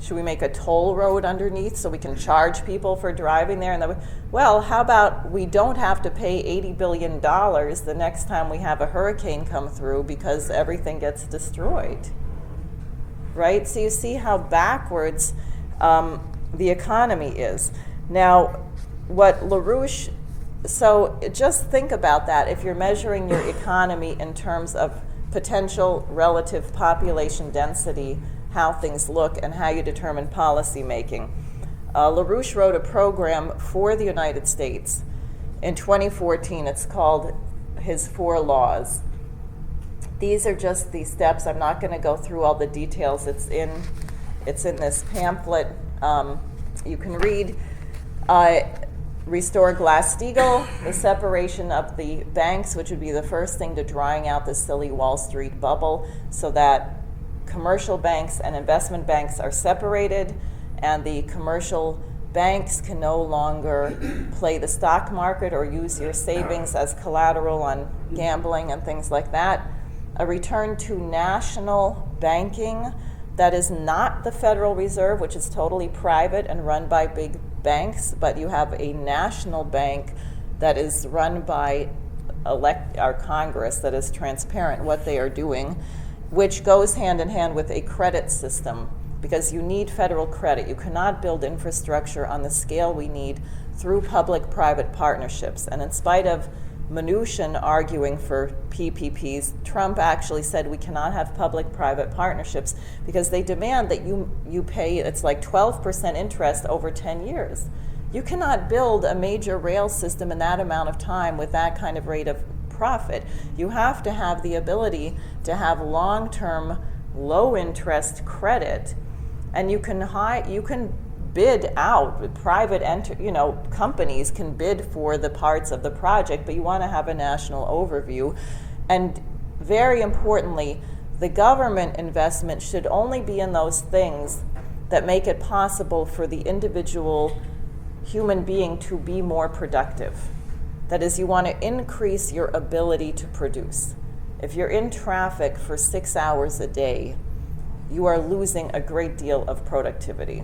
Should we make a toll road underneath so we can charge people for driving there? Well, how about we don't have to pay $80 billion the next time we have a hurricane come through because everything gets destroyed, right? So you see how backwards the economy is. Now, what LaRouche, so just think about that if you're measuring your economy in terms of potential relative population density, how things look, and how you determine policy making. LaRouche wrote a program for the United States in 2014. It's called his 4 Laws. These are just the steps. I'm not going to go through all the details. It's in this pamphlet. You can read. Restore Glass-Steagall, the separation of the banks, which would be the first thing to drying out the silly Wall Street bubble, so that commercial banks and investment banks are separated, and the commercial banks can no longer play the stock market or use your savings as collateral on gambling and things like that. A return to national banking that is not the Federal Reserve, which is totally private and run by big banks, but you have a national bank that is run by our Congress, that is transparent what they are doing, which goes hand in hand with a credit system, because you need federal credit. You cannot build infrastructure on the scale we need through public-private partnerships. And in spite of Mnuchin arguing for PPPs. Trump actually said we cannot have public-private partnerships because they demand that you pay, it's like 12% interest over 10 years. You cannot build a major rail system in that amount of time with that kind of rate of profit. You have to have the ability to have long-term, low-interest credit, and you can bid out. Private companies can bid for the parts of the project, but you want to have a national overview. And very importantly, the government investment should only be in those things that make it possible for the individual human being to be more productive. That is, you want to increase your ability to produce. If you're in traffic for 6 hours a day, you are losing a great deal of productivity.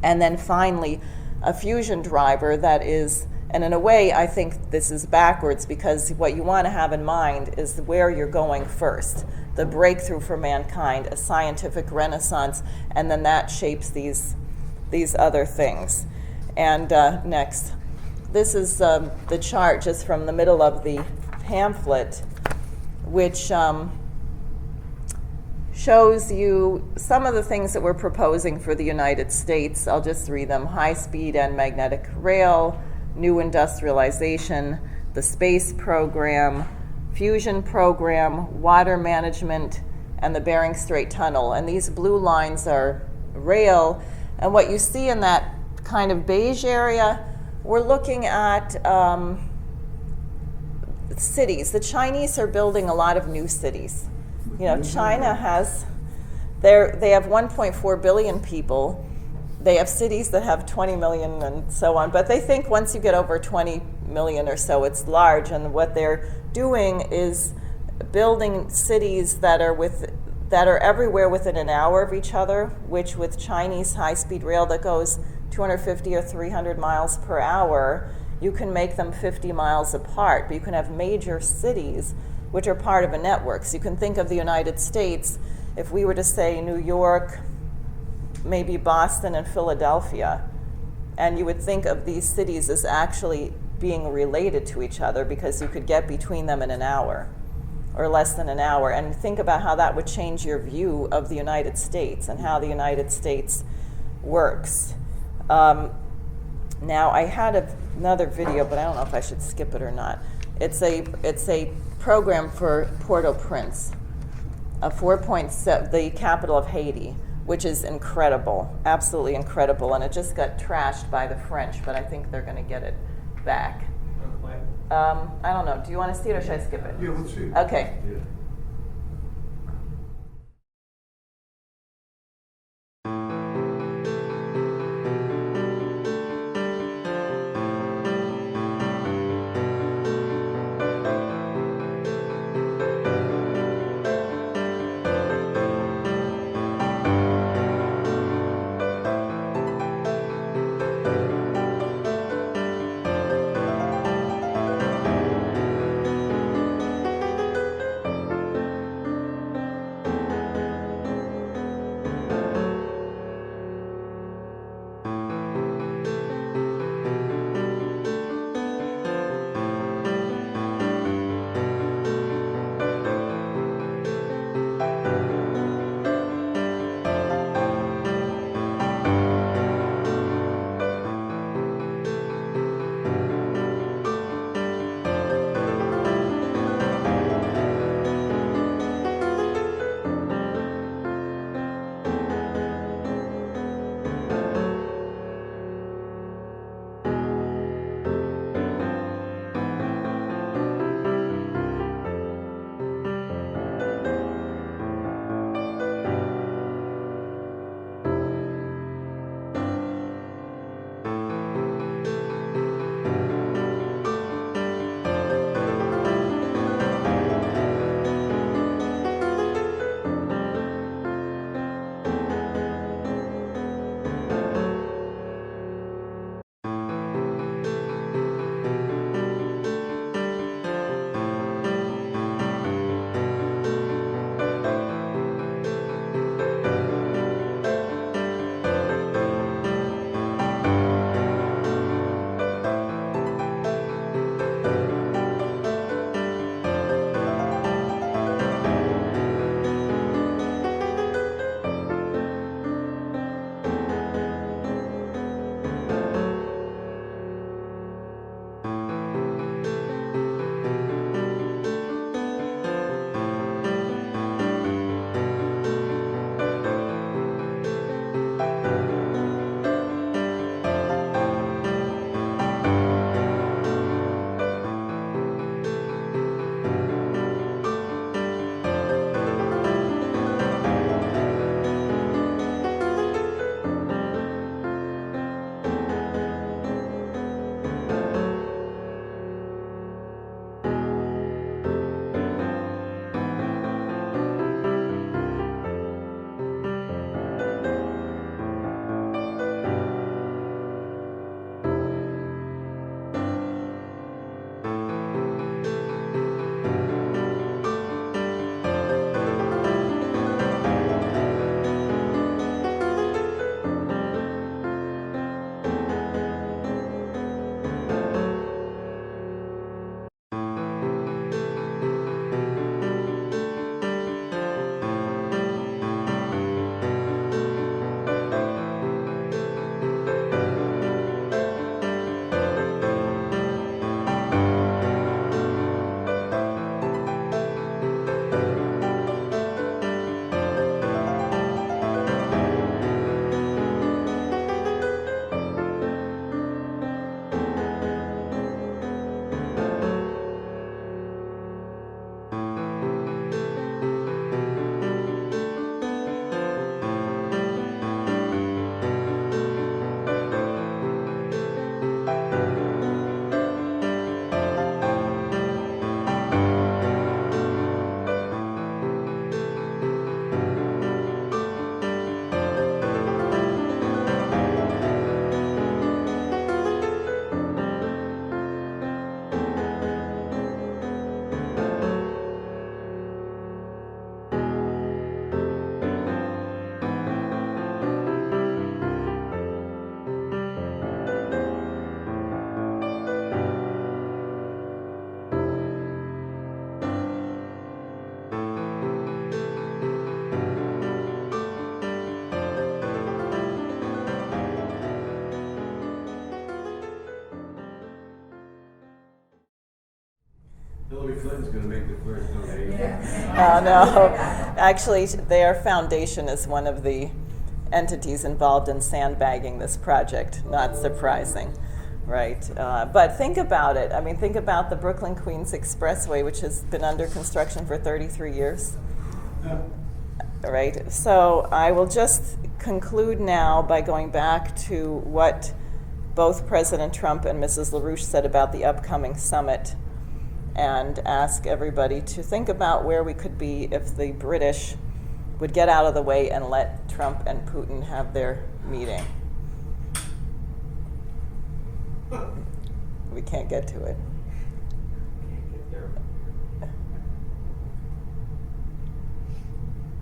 And then finally, a fusion driver that is, and in a way I think this is backwards, because what you want to have in mind is where you're going first. The breakthrough for mankind, a scientific renaissance, and then that shapes these other things. And next, this is the chart just from the middle of the pamphlet, which shows you some of the things that we're proposing for the United States. I'll just read them. High-speed and magnetic rail, new industrialization, the space program, fusion program, water management, and the Bering Strait Tunnel. And these blue lines are rail. And what you see in that kind of beige area, we're looking at cities. The Chinese are building a lot of new cities. China has, they have 1.4 billion people. They have cities that have 20 million and so on, but they think once you get over 20 million or so, it's large. And what they're doing is building cities that are everywhere within an hour of each other, which with Chinese high-speed rail that goes 250 or 300 miles per hour, you can make them 50 miles apart. But you can have major cities which are part of a network. So you can think of the United States, if we were to say New York, maybe Boston and Philadelphia, and you would think of these cities as actually being related to each other because you could get between them in an hour or less than an hour, and think about how that would change your view of the United States and how the United States works. Now, I had another video, but I don't know if I should skip it or not. It's a program for Port-au-Prince, the capital of Haiti, which is incredible, absolutely incredible, and it just got trashed by the French, but I think they're going to get it back. I don't know. Do you want to see it or should I skip it? Yeah, let's see. Okay. Yeah. gonna make the first donation. No, actually, their foundation is one of the entities involved in sandbagging this project. Not surprising, right? But think about it. I mean, think about the Brooklyn-Queens Expressway, which has been under construction for 33 years. Right? So I will just conclude now by going back to what both President Trump and Mrs. LaRouche said about the upcoming summit, and ask everybody to think about where we could be if the British would get out of the way and let Trump and Putin have their meeting. We can't get to it.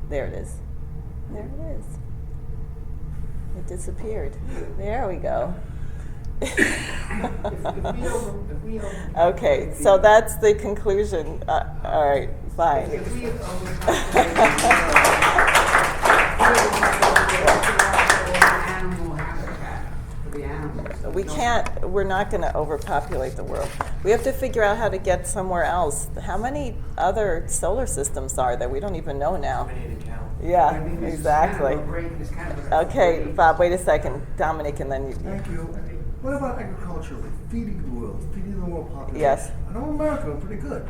There it is. There it is. It disappeared. There we go. Okay, so that's the conclusion. All right, fine. We can't, we're not going to overpopulate the world. We have to figure out how to get somewhere else. How many other solar systems are there? We don't even know now. Yeah, exactly. Okay, Bob, wait a second. Dominic, and then you. Thank you. What about agriculture, like feeding the world population? Yes. I know America, we're pretty good.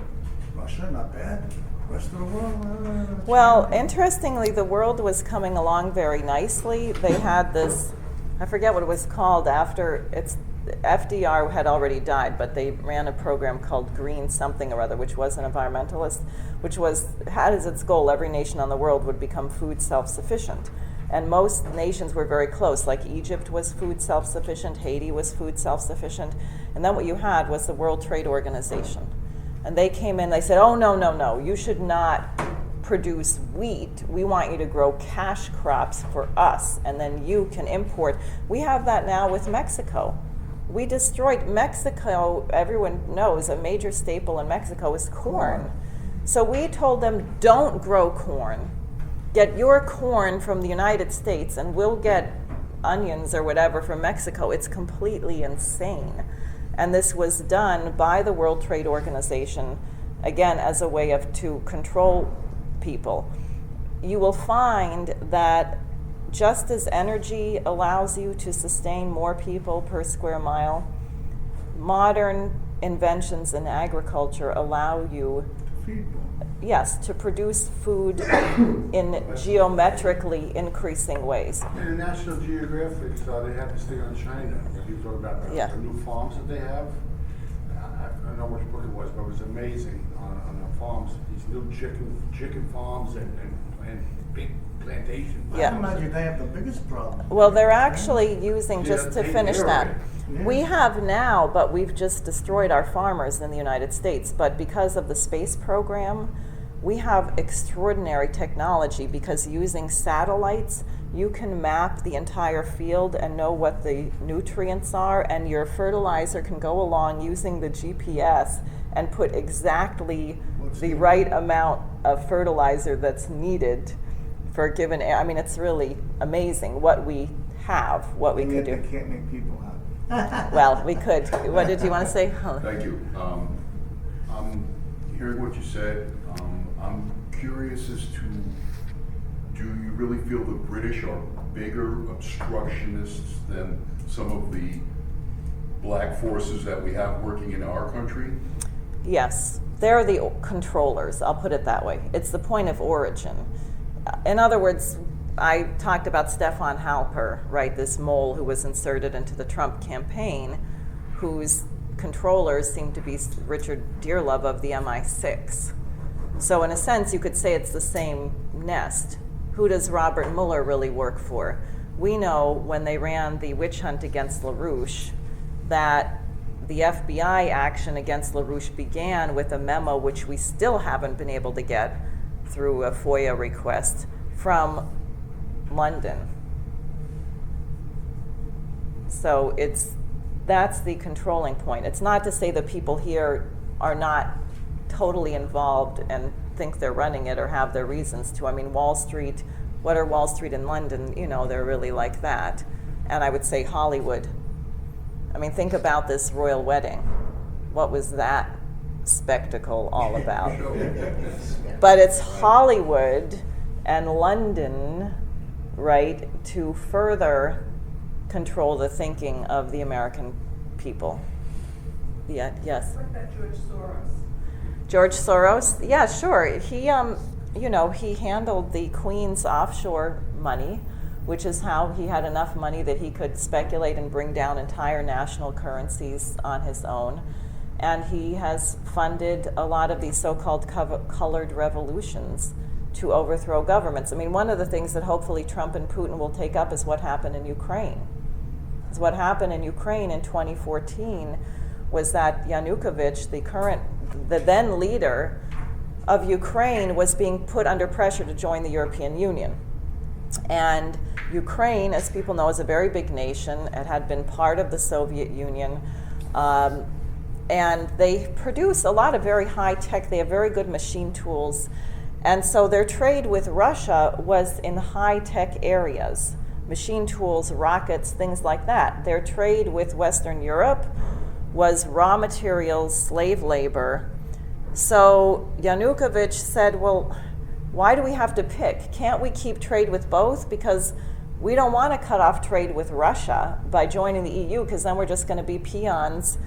Russia, not bad. Rest of the world, Well, interestingly, the world was coming along very nicely. They had this, I forget what it was called after, FDR had already died, but they ran a program called Green something or other, which was an environmentalist, which had as its goal every nation on the world would become food self-sufficient. And most nations were very close, like Egypt was food self-sufficient, Haiti was food self-sufficient, and then what you had was the World Trade Organization. And they came in, they said, oh, no, you should not produce wheat. We want you to grow cash crops for us, and then you can import. We have that now with Mexico. We destroyed Mexico. Everyone knows a major staple in Mexico is corn. So we told them, don't grow corn. Get your corn from the United States and we'll get onions or whatever from Mexico. It's completely insane. And this was done by the World Trade Organization, again, as a way to control people. You will find that just as energy allows you to sustain more people per square mile, modern inventions in agriculture allow you, yes, to produce food in geometrically increasing ways. In National Geographic, they have this thing on China. You talk about the new farms that they have. I don't know which book it was, but it was amazing on the farms. These new chicken farms and big plantation farms. Yeah. I imagine they have the biggest problem. Well, they're actually using, just to take finish care that, of it. we have now, but we've just destroyed our farmers in the United States. But because of the space program, we have extraordinary technology, because using satellites, you can map the entire field and know what the nutrients are, and your fertilizer can go along using the GPS and put exactly the right amount of fertilizer that's needed for a given area. I mean, it's really amazing what we have, what we could do. They can't make people happy. Well, we could. What did you want to say? Thank you. I'm hearing what you said. I'm curious as to, do you really feel the British are bigger obstructionists than some of the black forces that we have working in our country? Yes, they're the controllers, I'll put it that way. It's the point of origin. In other words, I talked about Stefan Halper, right, this mole who was inserted into the Trump campaign, whose controllers seem to be Richard Dearlove of the MI6. So in a sense, you could say it's the same nest. Who does Robert Mueller really work for? We know when they ran the witch hunt against LaRouche that the FBI action against LaRouche began with a memo which we still haven't been able to get through a FOIA request from London. So that's the controlling point. It's not to say the people here are not totally involved and think they're running it or have their reasons to. I mean, Wall Street, what are Wall Street in London? You know, they're really like that. And I would say Hollywood. I mean, think about this royal wedding. What was that spectacle all about. But it's Hollywood and London, right, to further control the thinking of the American people. Yeah, yes. What about George Soros? George Soros? Yeah, sure. He, he handled the Queen's offshore money, which is how he had enough money that he could speculate and bring down entire national currencies on his own. And he has funded a lot of these so-called colored revolutions to overthrow governments. I mean, one of the things that hopefully Trump and Putin will take up is what happened in Ukraine. Because what happened in Ukraine in 2014 was that Yanukovych, the then leader of Ukraine, was being put under pressure to join the European Union. And Ukraine, as people know, is a very big nation. It had been part of the Soviet Union. And they produce a lot of very high tech, they have very good machine tools. And so their trade with Russia was in high tech areas, machine tools, rockets, things like that. Their trade with Western Europe was raw materials, slave labor. So Yanukovych said, well, why do we have to pick? Can't we keep trade with both? Because we don't want to cut off trade with Russia by joining the EU, because then we're just going to be peons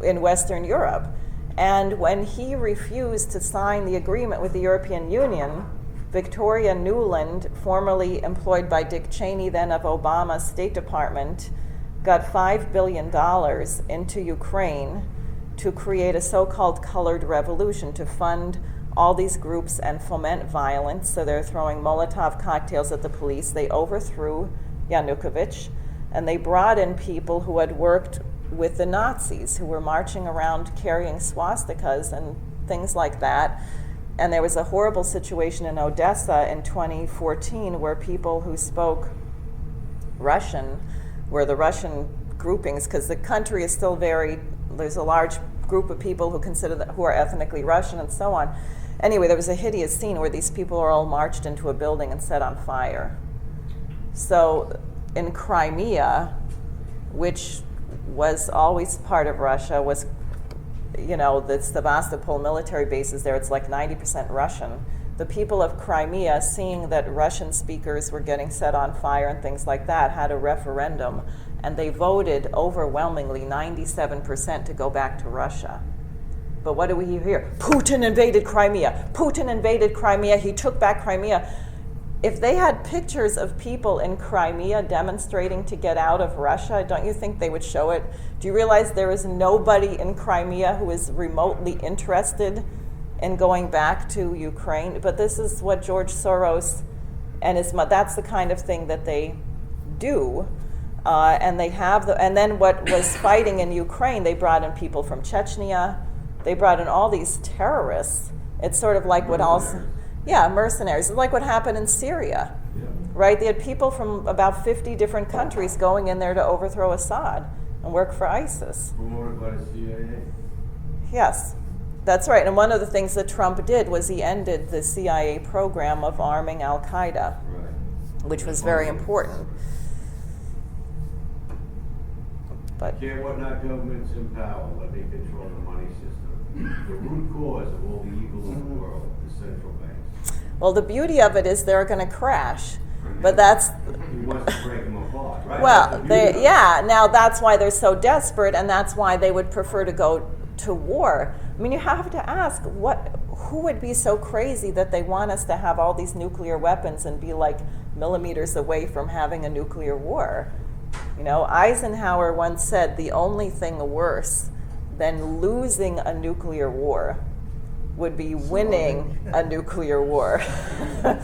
in Western Europe. And when he refused to sign the agreement with the European Union, Victoria Nuland, formerly employed by Dick Cheney, then of Obama's State Department, got $5 billion into Ukraine to create a so-called colored revolution, to fund all these groups and foment violence. So they're throwing Molotov cocktails at the police. They overthrew Yanukovych, and they brought in people who had worked with the Nazis, who were marching around carrying swastikas and things like that. And there was a horrible situation in Odessa in 2014 where people who spoke Russian were the Russian groupings, because the country is still there's a large group of people who are ethnically Russian and so on. Anyway, there was a hideous scene where these people are all marched into a building and set on fire. So in Crimea, which was always part of Russia, was, the Sevastopol military bases there, it's like 90% Russian. The people of Crimea, seeing that Russian speakers were getting set on fire and things like that, had a referendum, and they voted overwhelmingly, 97%, to go back to Russia. But what do we hear? Putin invaded Crimea. Putin invaded Crimea. He took back Crimea. If they had pictures of people in Crimea demonstrating to get out of Russia, don't you think they would show it? Do you realize there is nobody in Crimea who is remotely interested in going back to Ukraine? But this is what George Soros and that's the kind of thing that they do. And they have and then what was fighting in Ukraine, they brought in people from Chechnya. They brought in all these terrorists. It's sort of like mercenaries. It's like what happened in Syria, right? They had people from about 50 different countries going in there to overthrow Assad and work for ISIS. Promoted by the CIA? Yes, that's right. And one of the things that Trump did was he ended the CIA program of arming Al-Qaeda, which was very important. But Care what not governments in power, let they control the money system. The root cause of all the evil in the world is central banks. well, the beauty of it is they're going to crash. But that's He wants to break them apart, right? well, now that's why they're so desperate, and that's why they would prefer to go to war. I mean, you have to ask, who would be so crazy that they want us to have all these nuclear weapons and be like millimeters away from having a nuclear war? Eisenhower once said the only thing worse than losing a nuclear war would be winning a nuclear war. And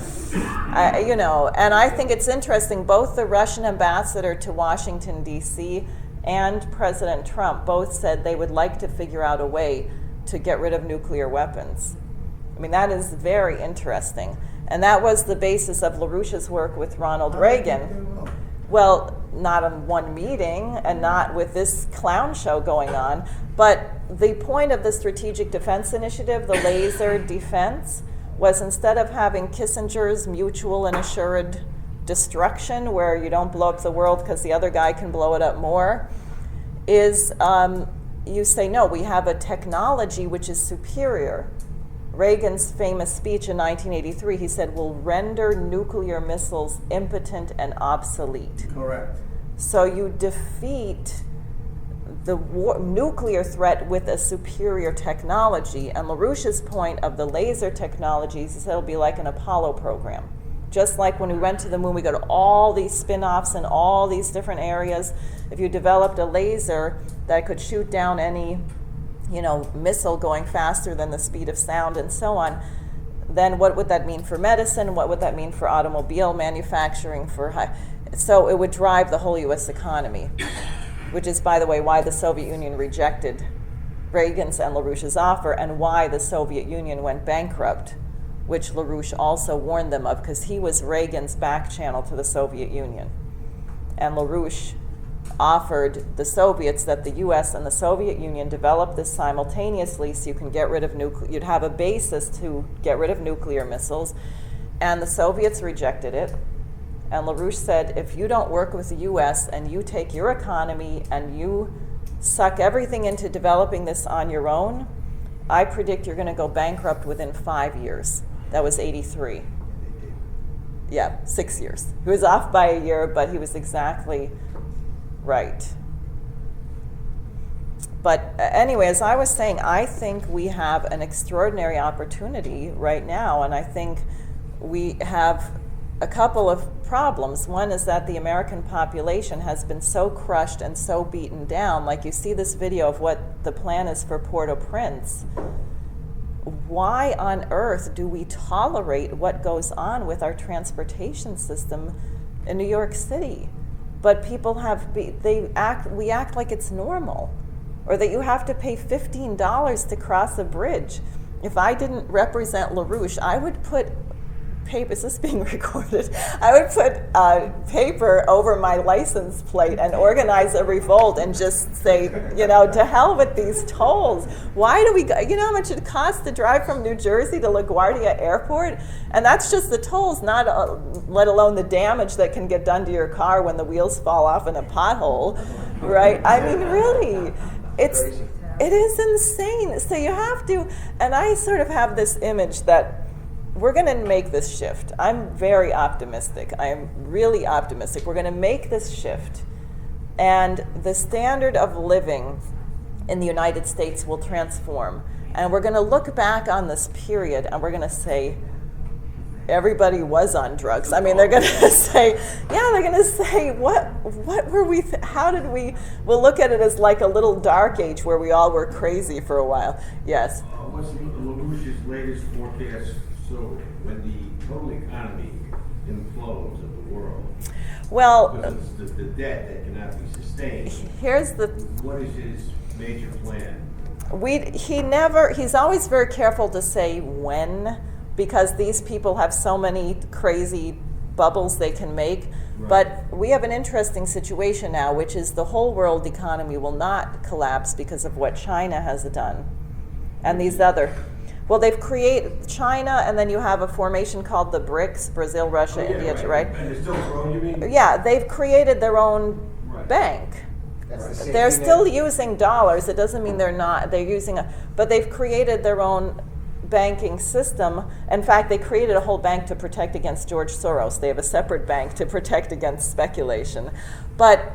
I think it's interesting, both the Russian ambassador to Washington, D.C., and President Trump both said they would like to figure out a way to get rid of nuclear weapons. I mean, that is very interesting. And that was the basis of LaRouche's work with Ronald Reagan. Well, not in one meeting and not with this clown show going on, but the point of the Strategic Defense Initiative, the laser defense, was instead of having Kissinger's mutual and assured destruction, where you don't blow up the world because the other guy can blow it up more, is you say, no, we have a technology which is superior. Reagan's famous speech in 1983, he said, will render nuclear missiles impotent and obsolete. Correct. So you defeat the nuclear threat with a superior technology. And LaRouche's point of the laser technologies is that it'll be like an Apollo program. Just like when we went to the moon, we go to all these spin-offs in all these different areas. If you developed a laser that could shoot down any, missile going faster than the speed of sound and so on, then what would that mean for medicine? What would that mean for automobile manufacturing? So it would drive the whole U.S. economy, which is, by the way, why the Soviet Union rejected Reagan's and LaRouche's offer, and why the Soviet Union went bankrupt, which LaRouche also warned them of, because he was Reagan's back channel to the Soviet Union. And LaRouche offered the Soviets that the U.S. and the Soviet Union develop this simultaneously, so you can get rid of you'd have a basis to get rid of nuclear missiles. And the Soviets rejected it. And LaRouche said, if you don't work with the U.S. and you take your economy and you suck everything into developing this on your own, I predict you're going to go bankrupt within 5 years. That was 83. Yeah, 6 years. He was off by a year, but he was exactly right. But anyway, as I was saying, I think we have an extraordinary opportunity right now, and I think we have a couple of problems. One is that the American population has been so crushed and so beaten down. Like, you see this video of what the plan is for Port-au-Prince. Why on earth do we tolerate what goes on with our transportation system in New York City? But people we act like it's normal, or that you have to pay $15 to cross a bridge. If I didn't represent LaRouche, I would put paper, is this being recorded? I would put paper over my license plate and organize a revolt and just say, to hell with these tolls. Why do we go, how much it costs to drive from New Jersey to LaGuardia Airport? And that's just the tolls, not let alone the damage that can get done to your car when the wheels fall off in a pothole, right? I mean, really, it is insane. So you have to, and I sort of have this image that we're going to make this shift. I'm very optimistic. I am really optimistic. We're going to make this shift, and the standard of living in the United States will transform. And we're going to look back on this period, and we're going to say, everybody was on drugs. I mean, they're going to say, what were we, how did we, we'll look at it as like a little dark age where we all were crazy for a while. Yes? What's LaRouche's latest forecast? So when the total economy implodes of the world, well, because it's the debt that cannot be sustained, what is his major plan? He's always very careful to say when, because these people have so many crazy bubbles they can make. Right. But we have an interesting situation now, which is the whole world economy will not collapse because of what China has done. And these other, well, they've created China, and then you have a formation called the BRICS, Brazil, Russia, India, right? And they're still growing, you mean? Yeah, they've created their own bank. They're still using dollars. It doesn't mean they're not. They're using but they've created their own banking system. In fact, they created a whole bank to protect against George Soros. They have a separate bank to protect against speculation. But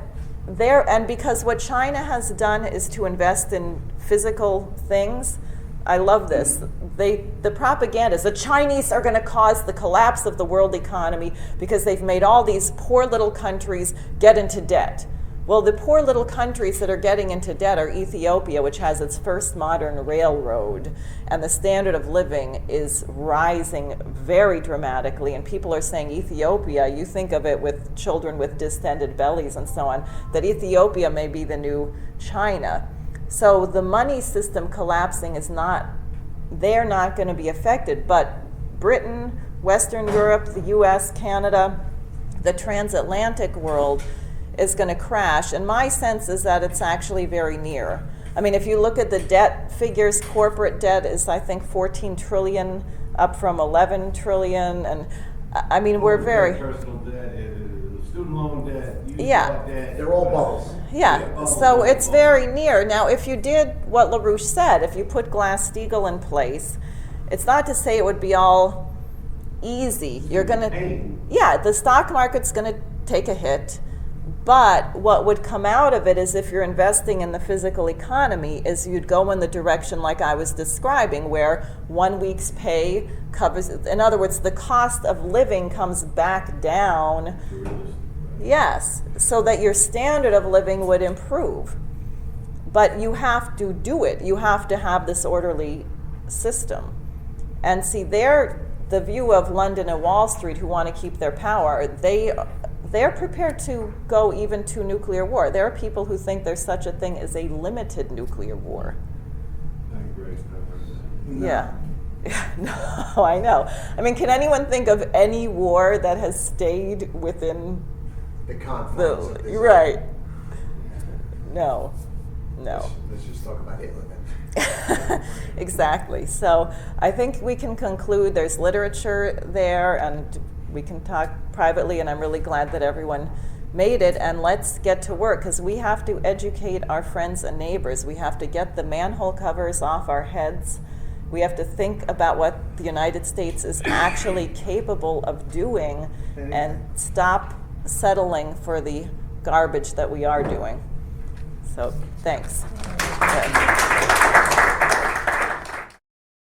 and because what China has done is to invest in physical things. I love this. The propaganda is the Chinese are going to cause the collapse of the world economy because they've made all these poor little countries get into debt. Well, the poor little countries that are getting into debt are Ethiopia, which has its first modern railroad, and the standard of living is rising very dramatically. And people are saying Ethiopia, you think of it with children with distended bellies and so on, that Ethiopia may be the new China. So the money system collapsing they're not going to be affected, but Britain, Western Europe, the US, Canada, the transatlantic world is going to crash. And my sense is that it's actually very near. I mean, if you look at the debt figures, corporate debt is, I think, 14 trillion, up from 11 trillion. And I mean, we're very... Personal debt is student loan debt, used Yeah. car debt. They're all bubbles. Yeah, so it's very near. Now, if you did what LaRouche said, if you put Glass-Steagall in place, it's not to say it would be all easy. You're gonna, yeah, the stock market's gonna take a hit, but what would come out of it is if you're investing in the physical economy is you'd go in the direction like I was describing, where 1 week's pay covers, in other words, the cost of living comes back down. Yes, so that your standard of living would improve. But you have to do it. You have to have this orderly system. And see, the view of London and Wall Street, who want to keep their power, they're prepared to go even to nuclear war. There are people who think there's such a thing as a limited nuclear war. Yeah. No, I know. I mean, can anyone think of any war that has stayed within The confines of this. right? No. Let's just talk about Hitler then. Exactly. So I think we can conclude there's literature there, and we can talk privately, and I'm really glad that everyone made it. And let's get to work, because we have to educate our friends and neighbors. We have to get the manhole covers off our heads. We have to think about what the United States is actually capable of doing and stop settling for the garbage that we are doing. So, thanks.